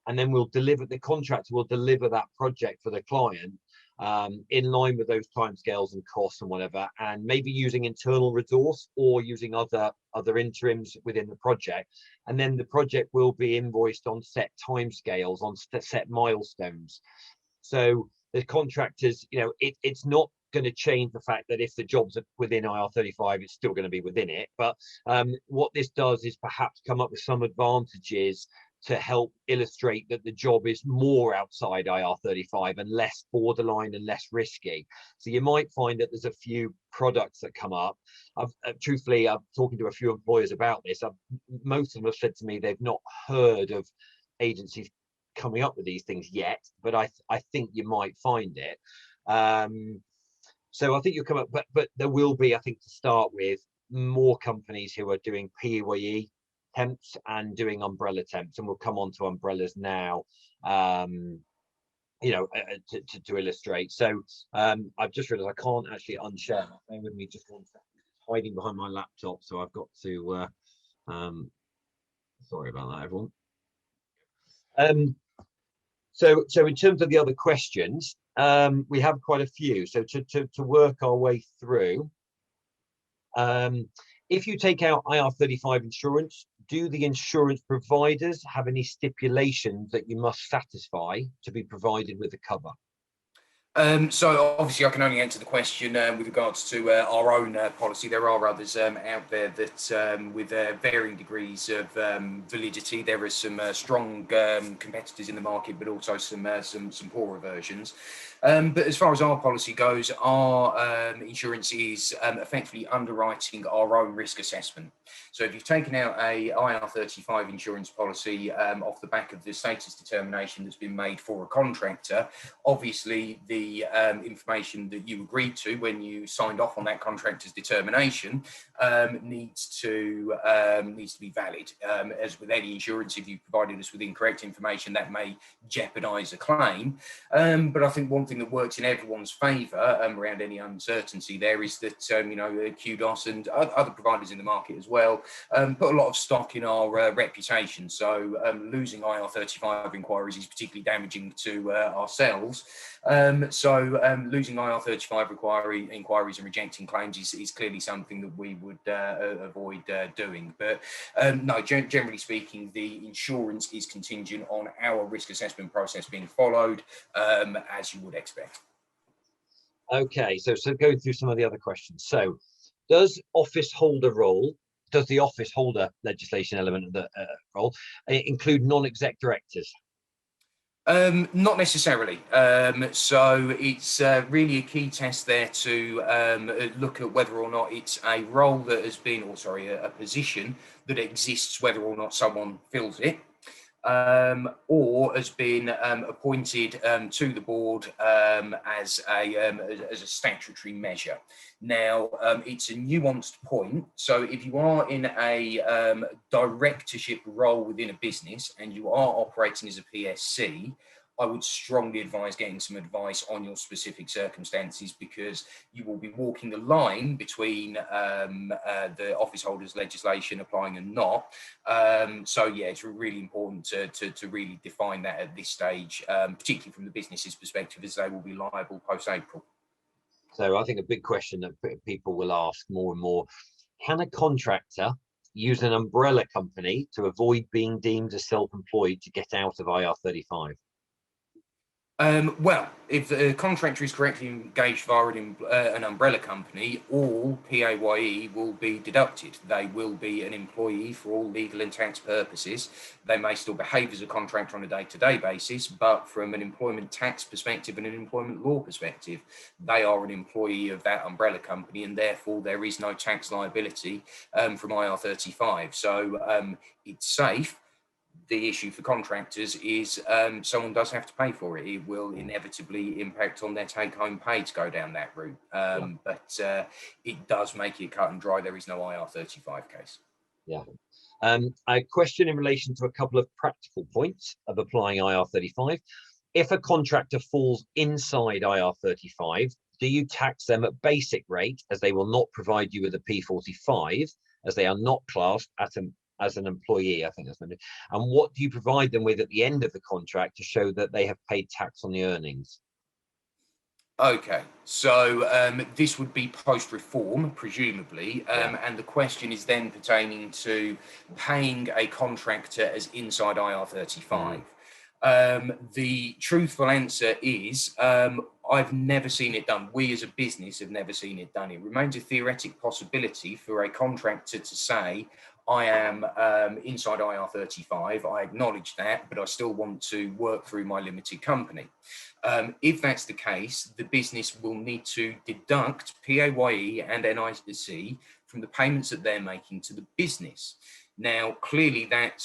And then the contractor will deliver that project for the client in line with those timescales and costs and whatever, and maybe using internal resource or using other interims within the project. And then the project will be invoiced on set timescales, on set milestones. So the contractors, it's not going to change the fact that if the job's within IR35, it's still going to be within it. But what this does is perhaps come up with some advantages to help illustrate that the job is more outside IR35 and less borderline and less risky. So you might find that there's a few products that come up. Truthfully, I'm talking to a few employers about this. Most of them have said to me they've not heard of agencies coming up with these things yet, but I think you might find it. So I think you'll come up, but there will be, I think, to start with, more companies who are doing PAYE temps and doing umbrella temps, and we'll come on to umbrellas now, to illustrate. So I've just realized I can't actually unshare. Bear with me just one second. It's hiding behind my laptop, so I've got to sorry about that, everyone. So in terms of the other questions, we have quite a few. So to work our way through, if you take out IR35 insurance, do the insurance providers have any stipulations that you must satisfy to be provided with the cover? So obviously I can only answer the question with regards to our own policy. There are others out there that with varying degrees of validity. There are some strong competitors in the market, but also some poorer versions. But as far as our policy goes, our insurance is effectively underwriting our own risk assessment. So if you've taken out a IR35 insurance policy off the back of the status determination that's been made for a contractor, obviously the information that you agreed to when you signed off on that contractor's determination needs to be valid. As with any insurance, if you provided us with incorrect information, that may jeopardise a claim. But I think one thing that works in everyone's favour around any uncertainty there is that QDOS and other providers in the market as well put a lot of stock in our reputation. So losing IR35 inquiries is particularly damaging to ourselves. So losing IR35 inquiries and rejecting claims is clearly something that we would avoid doing. But no, generally speaking, the insurance is contingent on our risk assessment process being followed, as you would expect. Okay, so going through some of the other questions. So does the office holder legislation element of the role include non-exec directors? Not necessarily. So it's really a key test there to look at whether or not it's a role that has been, a position that exists, whether or not someone fills it, or has been appointed to the board as a statutory measure. Now, it's a nuanced point. So if you are in a directorship role within a business and you are operating as a PSC, I would strongly advise getting some advice on your specific circumstances, because you will be walking the line between the office holders legislation applying and not. So yeah, it's really important to really define that at this stage, particularly from the business's perspective, as they will be liable post-April. So I think a big question that people will ask more and more: can a contractor use an umbrella company to avoid being deemed as self-employed to get out of IR35? Well, if the contractor is correctly engaged via an umbrella company, all PAYE will be deducted. They will be an employee for all legal and tax purposes. They may still behave as a contractor on a day-to-day basis, but from an employment tax perspective and an employment law perspective, they are an employee of that umbrella company, and therefore there is no tax liability from IR35. So it's safe. The issue for contractors is someone does have to pay for it. It will inevitably impact on their take-home pay to go down that route. But it does make it cut and dry. There is no IR35 case. Yeah. A question in relation to a couple of practical points of applying IR35. If a contractor falls inside IR35, do you tax them at basic rate, as they will not provide you with a P45, as they are not classed as an employee? I think that's what it is. And what do you provide them with at the end of the contract to show that they have paid tax on the earnings? Okay, so this would be post-reform, presumably, and the question is then pertaining to paying a contractor as inside IR35. The truthful answer is I've never seen it done. We as a business have never seen it done. It remains a theoretic possibility for a contractor to say, I am inside IR35, I acknowledge that, but I still want to work through my limited company. If that's the case, the business will need to deduct PAYE and NIC from the payments that they're making to the business. Now, clearly that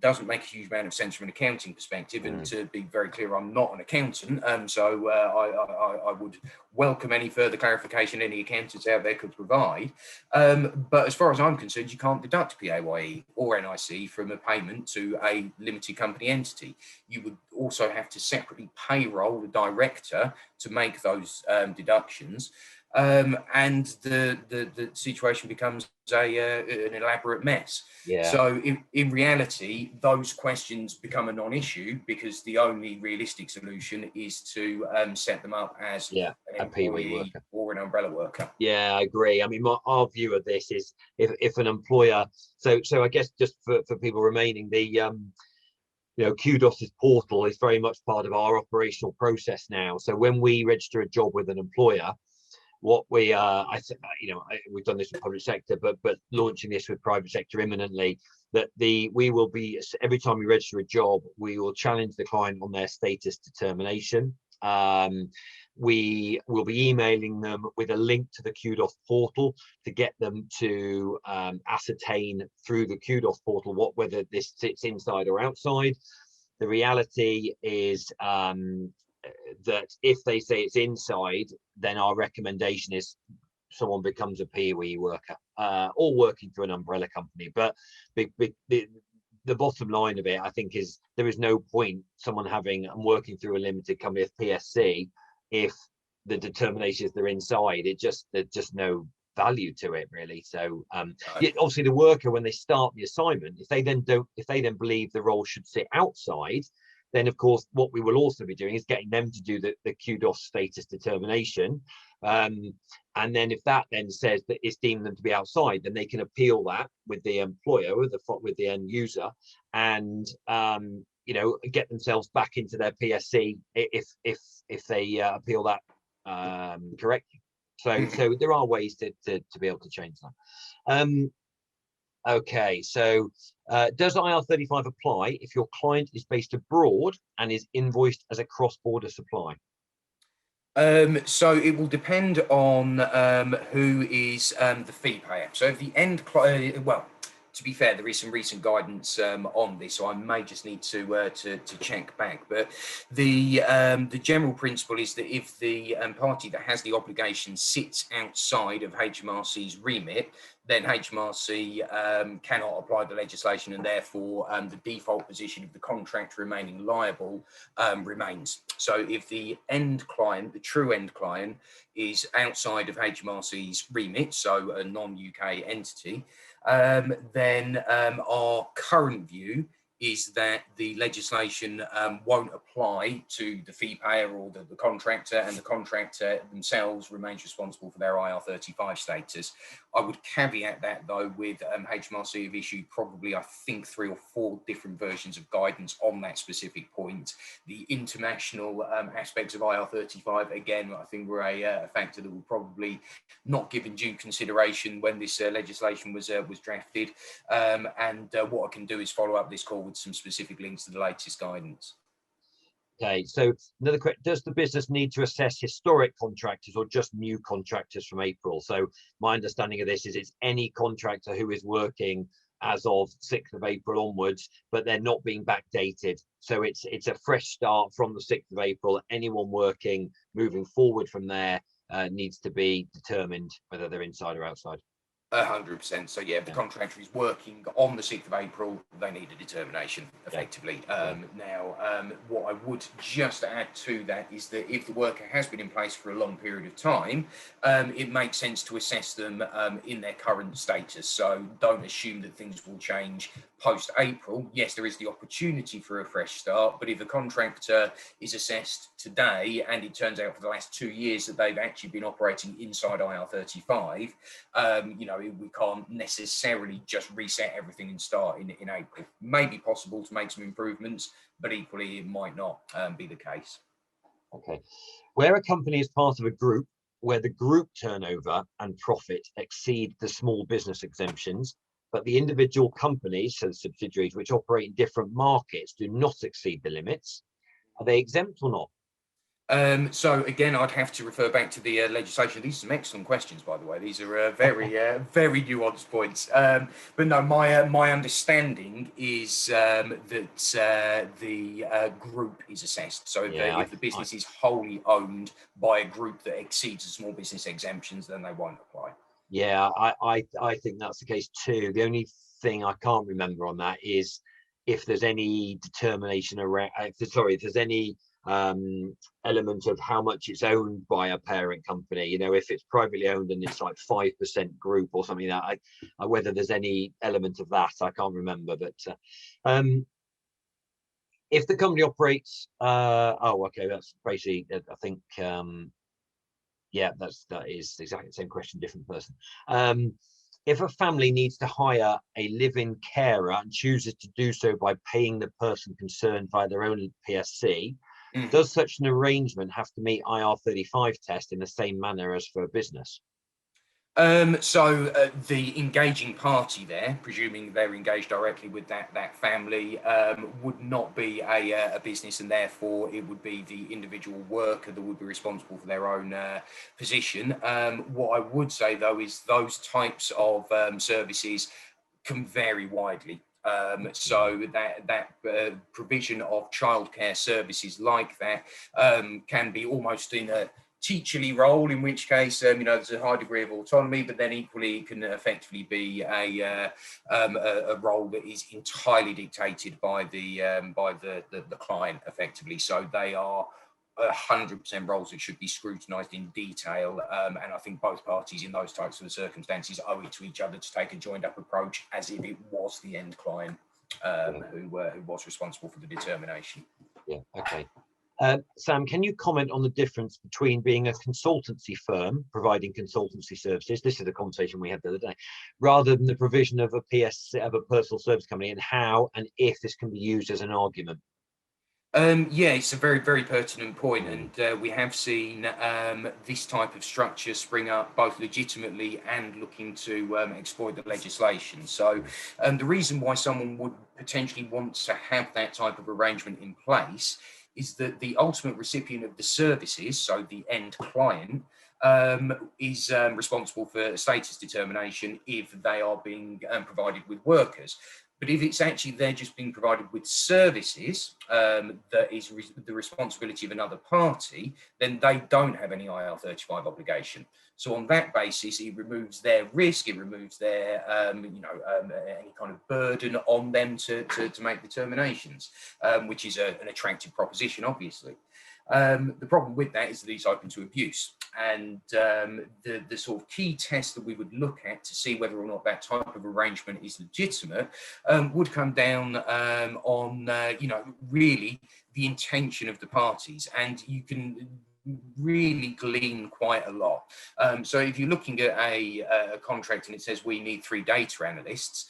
doesn't make a huge amount of sense from an accounting perspective, and to be very clear, I'm not an accountant, so I would welcome any further clarification any accountants out there could provide. But as far as I'm concerned, you can't deduct PAYE or NIC from a payment to a limited company entity. You would also have to separately payroll the director to make those deductions. And the situation becomes an elaborate mess. Yeah. So in reality, those questions become a non-issue, because the only realistic solution is to set them up as an employee or an umbrella worker. Yeah, I agree. I mean, our view of this is if an employer, so I guess just for people remaining, the Qdos's portal is very much part of our operational process now. So when we register a job with an employer, what we we've done this with public sector, but launching this with private sector imminently, that we will be, every time we register a job, we will challenge the client on their status determination. We will be emailing them with a link to the Qdos portal to get them to ascertain through the Qdos portal whether this sits inside or outside. The reality is that if they say it's inside, then our recommendation is someone becomes a PAYE worker or working through an umbrella company. But the bottom line of it, I think, is there is no point someone working through a limited company of PSC if the determination is they're inside. There's just no value to it, really. So obviously the worker, when they start the assignment, if they then believe the role should sit outside, then of course what we will also be doing is getting them to do the Qdos status determination, and then if that then says that it's deemed them to be outside, then they can appeal that with the employer, with the end user, and get themselves back into their PSC if they appeal that correctly. So there are ways to be able to change that. Okay, so does IR35 apply if your client is based abroad and is invoiced as a cross-border supply? So it will depend on who is the fee payer. So if the end client, well, to be fair, there is some recent guidance on this, so I may just need to check back. But the general principle is that if the party that has the obligation sits outside of HMRC's remit, then HMRC cannot apply the legislation, and therefore the default position of the contract remaining liable remains. So if the end client, the true end client, is outside of HMRC's remit, so a non-UK entity, then our current view is that the legislation won't apply to the fee payer or the contractor, and the contractor themselves remains responsible for their IR35 status. I would caveat that though with HMRC have issued probably, I think, 3 or 4 different versions of guidance on that specific point. The international aspects of IR35, again, I think were a factor that will probably not given due consideration when this legislation was drafted. What I can do is follow up this call with some specific links to the latest guidance. Okay, so another question, does the business need to assess historic contractors or just new contractors from April? So my understanding of this is it's any contractor who is working as of 6th of April onwards, but they're not being backdated. So it's a fresh start from the 6th of April. Anyone working moving forward from there needs to be determined whether they're inside or outside. 100%. So yeah, if the contractor is working on the 6th of April, they need a determination effectively. Now, what I would just add to that is that if the worker has been in place for a long period of time, it makes sense to assess them in their current status. So don't assume that things will change post-April. Yes, there is the opportunity for a fresh start, but if a contractor is assessed today and it turns out for the last 2 years that they've actually been operating inside IR35, we can't necessarily just reset everything and start in April. May be possible to make some improvements, but equally it might not be the case. Okay. Where a company is part of a group where the group turnover and profit exceed the small business exemptions, but the individual companies, so the subsidiaries which operate in different markets, do not exceed the limits, are they exempt or not? So again, I'd have to refer back to the legislation. These are some excellent questions, by the way. These are very, very nuanced points. But no, my understanding is that the group is assessed. So if the business is wholly owned by a group that exceeds the small business exemptions, then they won't apply. Yeah, I think that's the case too. The only thing I can't remember on that is if there's any determination around, if there's any element of how much it's owned by a parent company. If it's privately owned and it's like 5% group or something like that, whether there's any element of that, I can't remember. But if the company operates, okay, that's basically, I think, yeah, that is exactly the same question, different person. If a family needs to hire a live-in carer and chooses to do so by paying the person concerned via their own PSC, does such an arrangement have to meet IR35 test in the same manner as for a business? The engaging party there, presuming they're engaged directly with that family, would not be a business, and therefore it would be the individual worker that would be responsible for their own position. What I would say though is those types of services can vary widely. So that provision of childcare services like that can be almost in a teacherly role, in which case there's a high degree of autonomy, but then equally it can effectively be a role that is entirely dictated by the client effectively. So they are 100% roles that should be scrutinised in detail, and I think both parties in those types of circumstances owe it to each other to take a joined up approach as if it was the end client who was responsible for the determination. Yeah, okay. Sam, can you comment on the difference between being a consultancy firm providing consultancy services, this is a conversation we had the other day, rather than the provision of a personal service company, and how and if this can be used as an argument? Yeah, it's a very, very pertinent point, and we have seen this type of structure spring up both legitimately and looking to exploit the legislation. So the reason why someone would potentially want to have that type of arrangement in place is that the ultimate recipient of the services, so the end client, is responsible for status determination if they are being provided with workers. But if it's actually they're just being provided with services that is the responsibility of another party, then they don't have any IR35 obligation. So on that basis, it removes their risk, it removes their any kind of burden on them to make determinations, which is an attractive proposition, obviously. The problem with that is that it's open to abuse. and the sort of key test that we would look at to see whether or not that type of arrangement is legitimate would come down on really the intention of the parties, and you can really glean quite a lot. So if you're looking at a contract and it says we need 3 data analysts,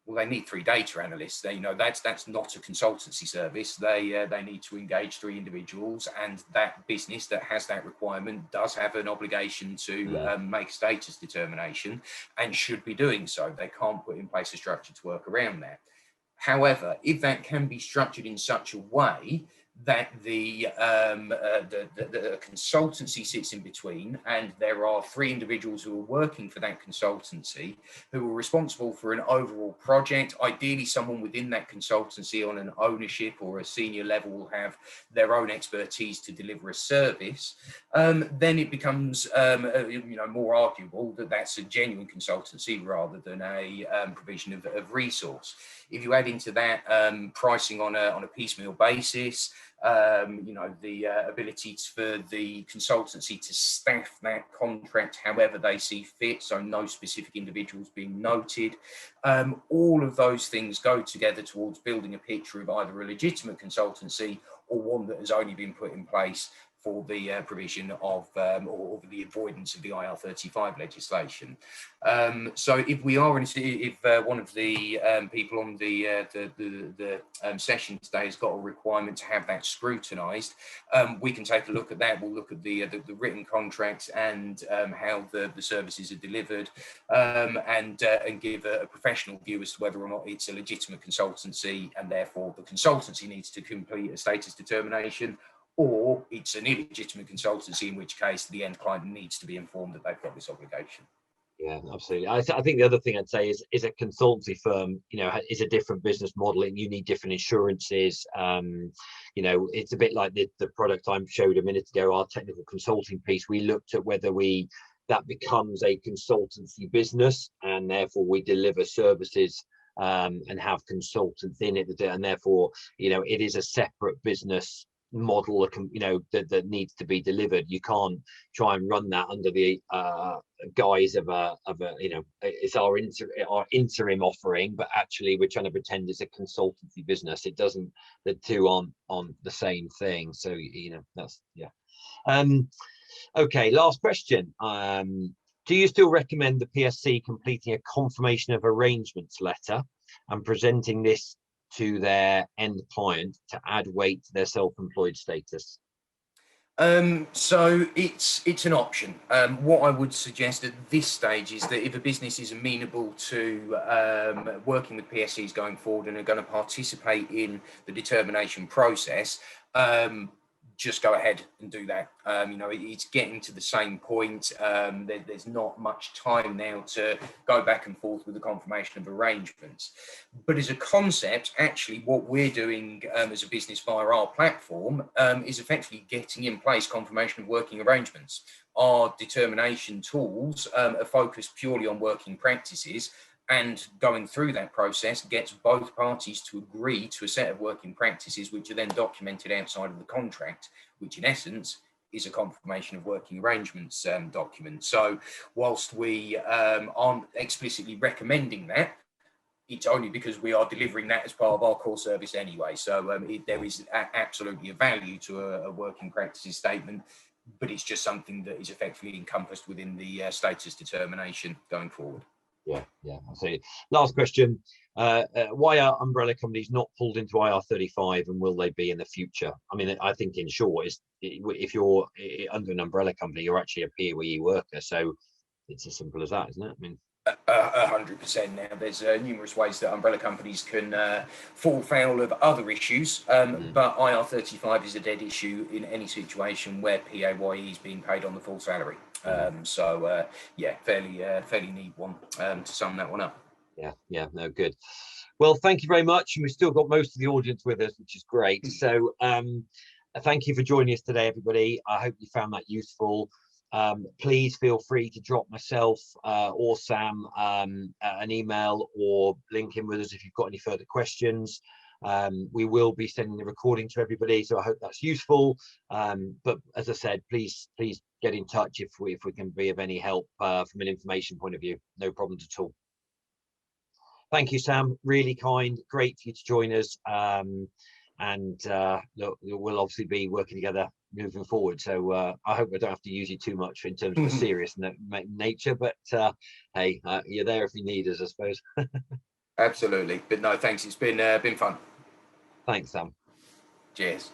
well, they need 3 data analysts. They, that's not a consultancy service. They need to engage 3 individuals, and that business that has that requirement does have an obligation to make a status determination, and should be doing so. They can't put in place a structure to work around that. However, if that can be structured in such a way that the consultancy sits in between, and there are 3 individuals who are working for that consultancy who are responsible for an overall project, ideally someone within that consultancy on an ownership or a senior level will have their own expertise to deliver a service, then it becomes more arguable that that's a genuine consultancy rather than a provision of resource. If you add into that pricing on a piecemeal basis, the ability for the consultancy to staff that contract however they see fit, so no specific individuals being noted, all of those things go together towards building a picture of either a legitimate consultancy or one that has only been put in place for the provision of or the avoidance of the IR35 legislation. So if we are if one of the people on the session today has got a requirement to have that scrutinised, we can take a look at that. We'll look at the written contracts and how the services are delivered, and give a professional view as to whether or not it's a legitimate consultancy, and therefore the consultancy needs to complete a status determination, or it's an illegitimate consultancy, in which case the end client needs to be informed that they've got this obligation. Yeah, absolutely. I think the other thing I'd say is a consultancy firm, is a different business model, and you need different insurances. It's a bit like the product I showed a minute ago, our technical consulting piece. We looked at whether that becomes a consultancy business, and therefore we deliver services and have consultants in it, and therefore it is a separate business model that needs to be delivered. You can't try and run that under the guise of a it's our interim offering, but actually we're trying to pretend it's a consultancy business. It doesn't, the two aren't on the same thing. So that's okay, last question. Do you still recommend the PSC completing a confirmation of arrangements letter and presenting this to their end client to add weight to their self-employed status? So it's an option. What I would suggest at this stage is that if a business is amenable to working with PSCs going forward and are going to participate in the determination process, just go ahead and do that. It's getting to the same point. There's not much time now to go back and forth with the confirmation of arrangements. But as a concept, actually what we're doing as a business via our platform is effectively getting in place confirmation of working arrangements. Our determination tools are focused purely on working practices, and going through that process gets both parties to agree to a set of working practices, which are then documented outside of the contract, which in essence is a confirmation of working arrangements document. So whilst we aren't explicitly recommending that, it's only because we are delivering that as part of our core service anyway. So there is absolutely a value to a working practices statement, but it's just something that is effectively encompassed within the status determination going forward. Yeah, absolutely. Last question. Why are umbrella companies not pulled into IR35, and will they be in the future? I mean, I think in short, if you're under an umbrella company, you're actually a PAYE worker. So it's as simple as that, isn't it? I mean, 100% now. There's numerous ways that umbrella companies can fall foul of other issues, but IR35 is a dead issue in any situation where PAYE is being paid on the full salary. Fairly neat one to sum that one up. Yeah, no, good. Well, thank you very much, and we've still got most of the audience with us, which is great. So thank you for joining us today, everybody. I hope you found that useful. Please feel free to drop myself or Sam an email, or link in with us if you've got any further questions. We will be sending the recording to everybody, so I hope that's useful. But as I said, please get in touch if we can be of any help from an information point of view. No problems at all. Thank you, Sam. Really kind. Great for you to join us. Look, we'll obviously be working together moving forward. So I hope I don't have to use you too much in terms of a serious nature. But hey, you're there if you need us, I suppose. Absolutely. But no, thanks. It's been fun. Thanks, Sam. Cheers.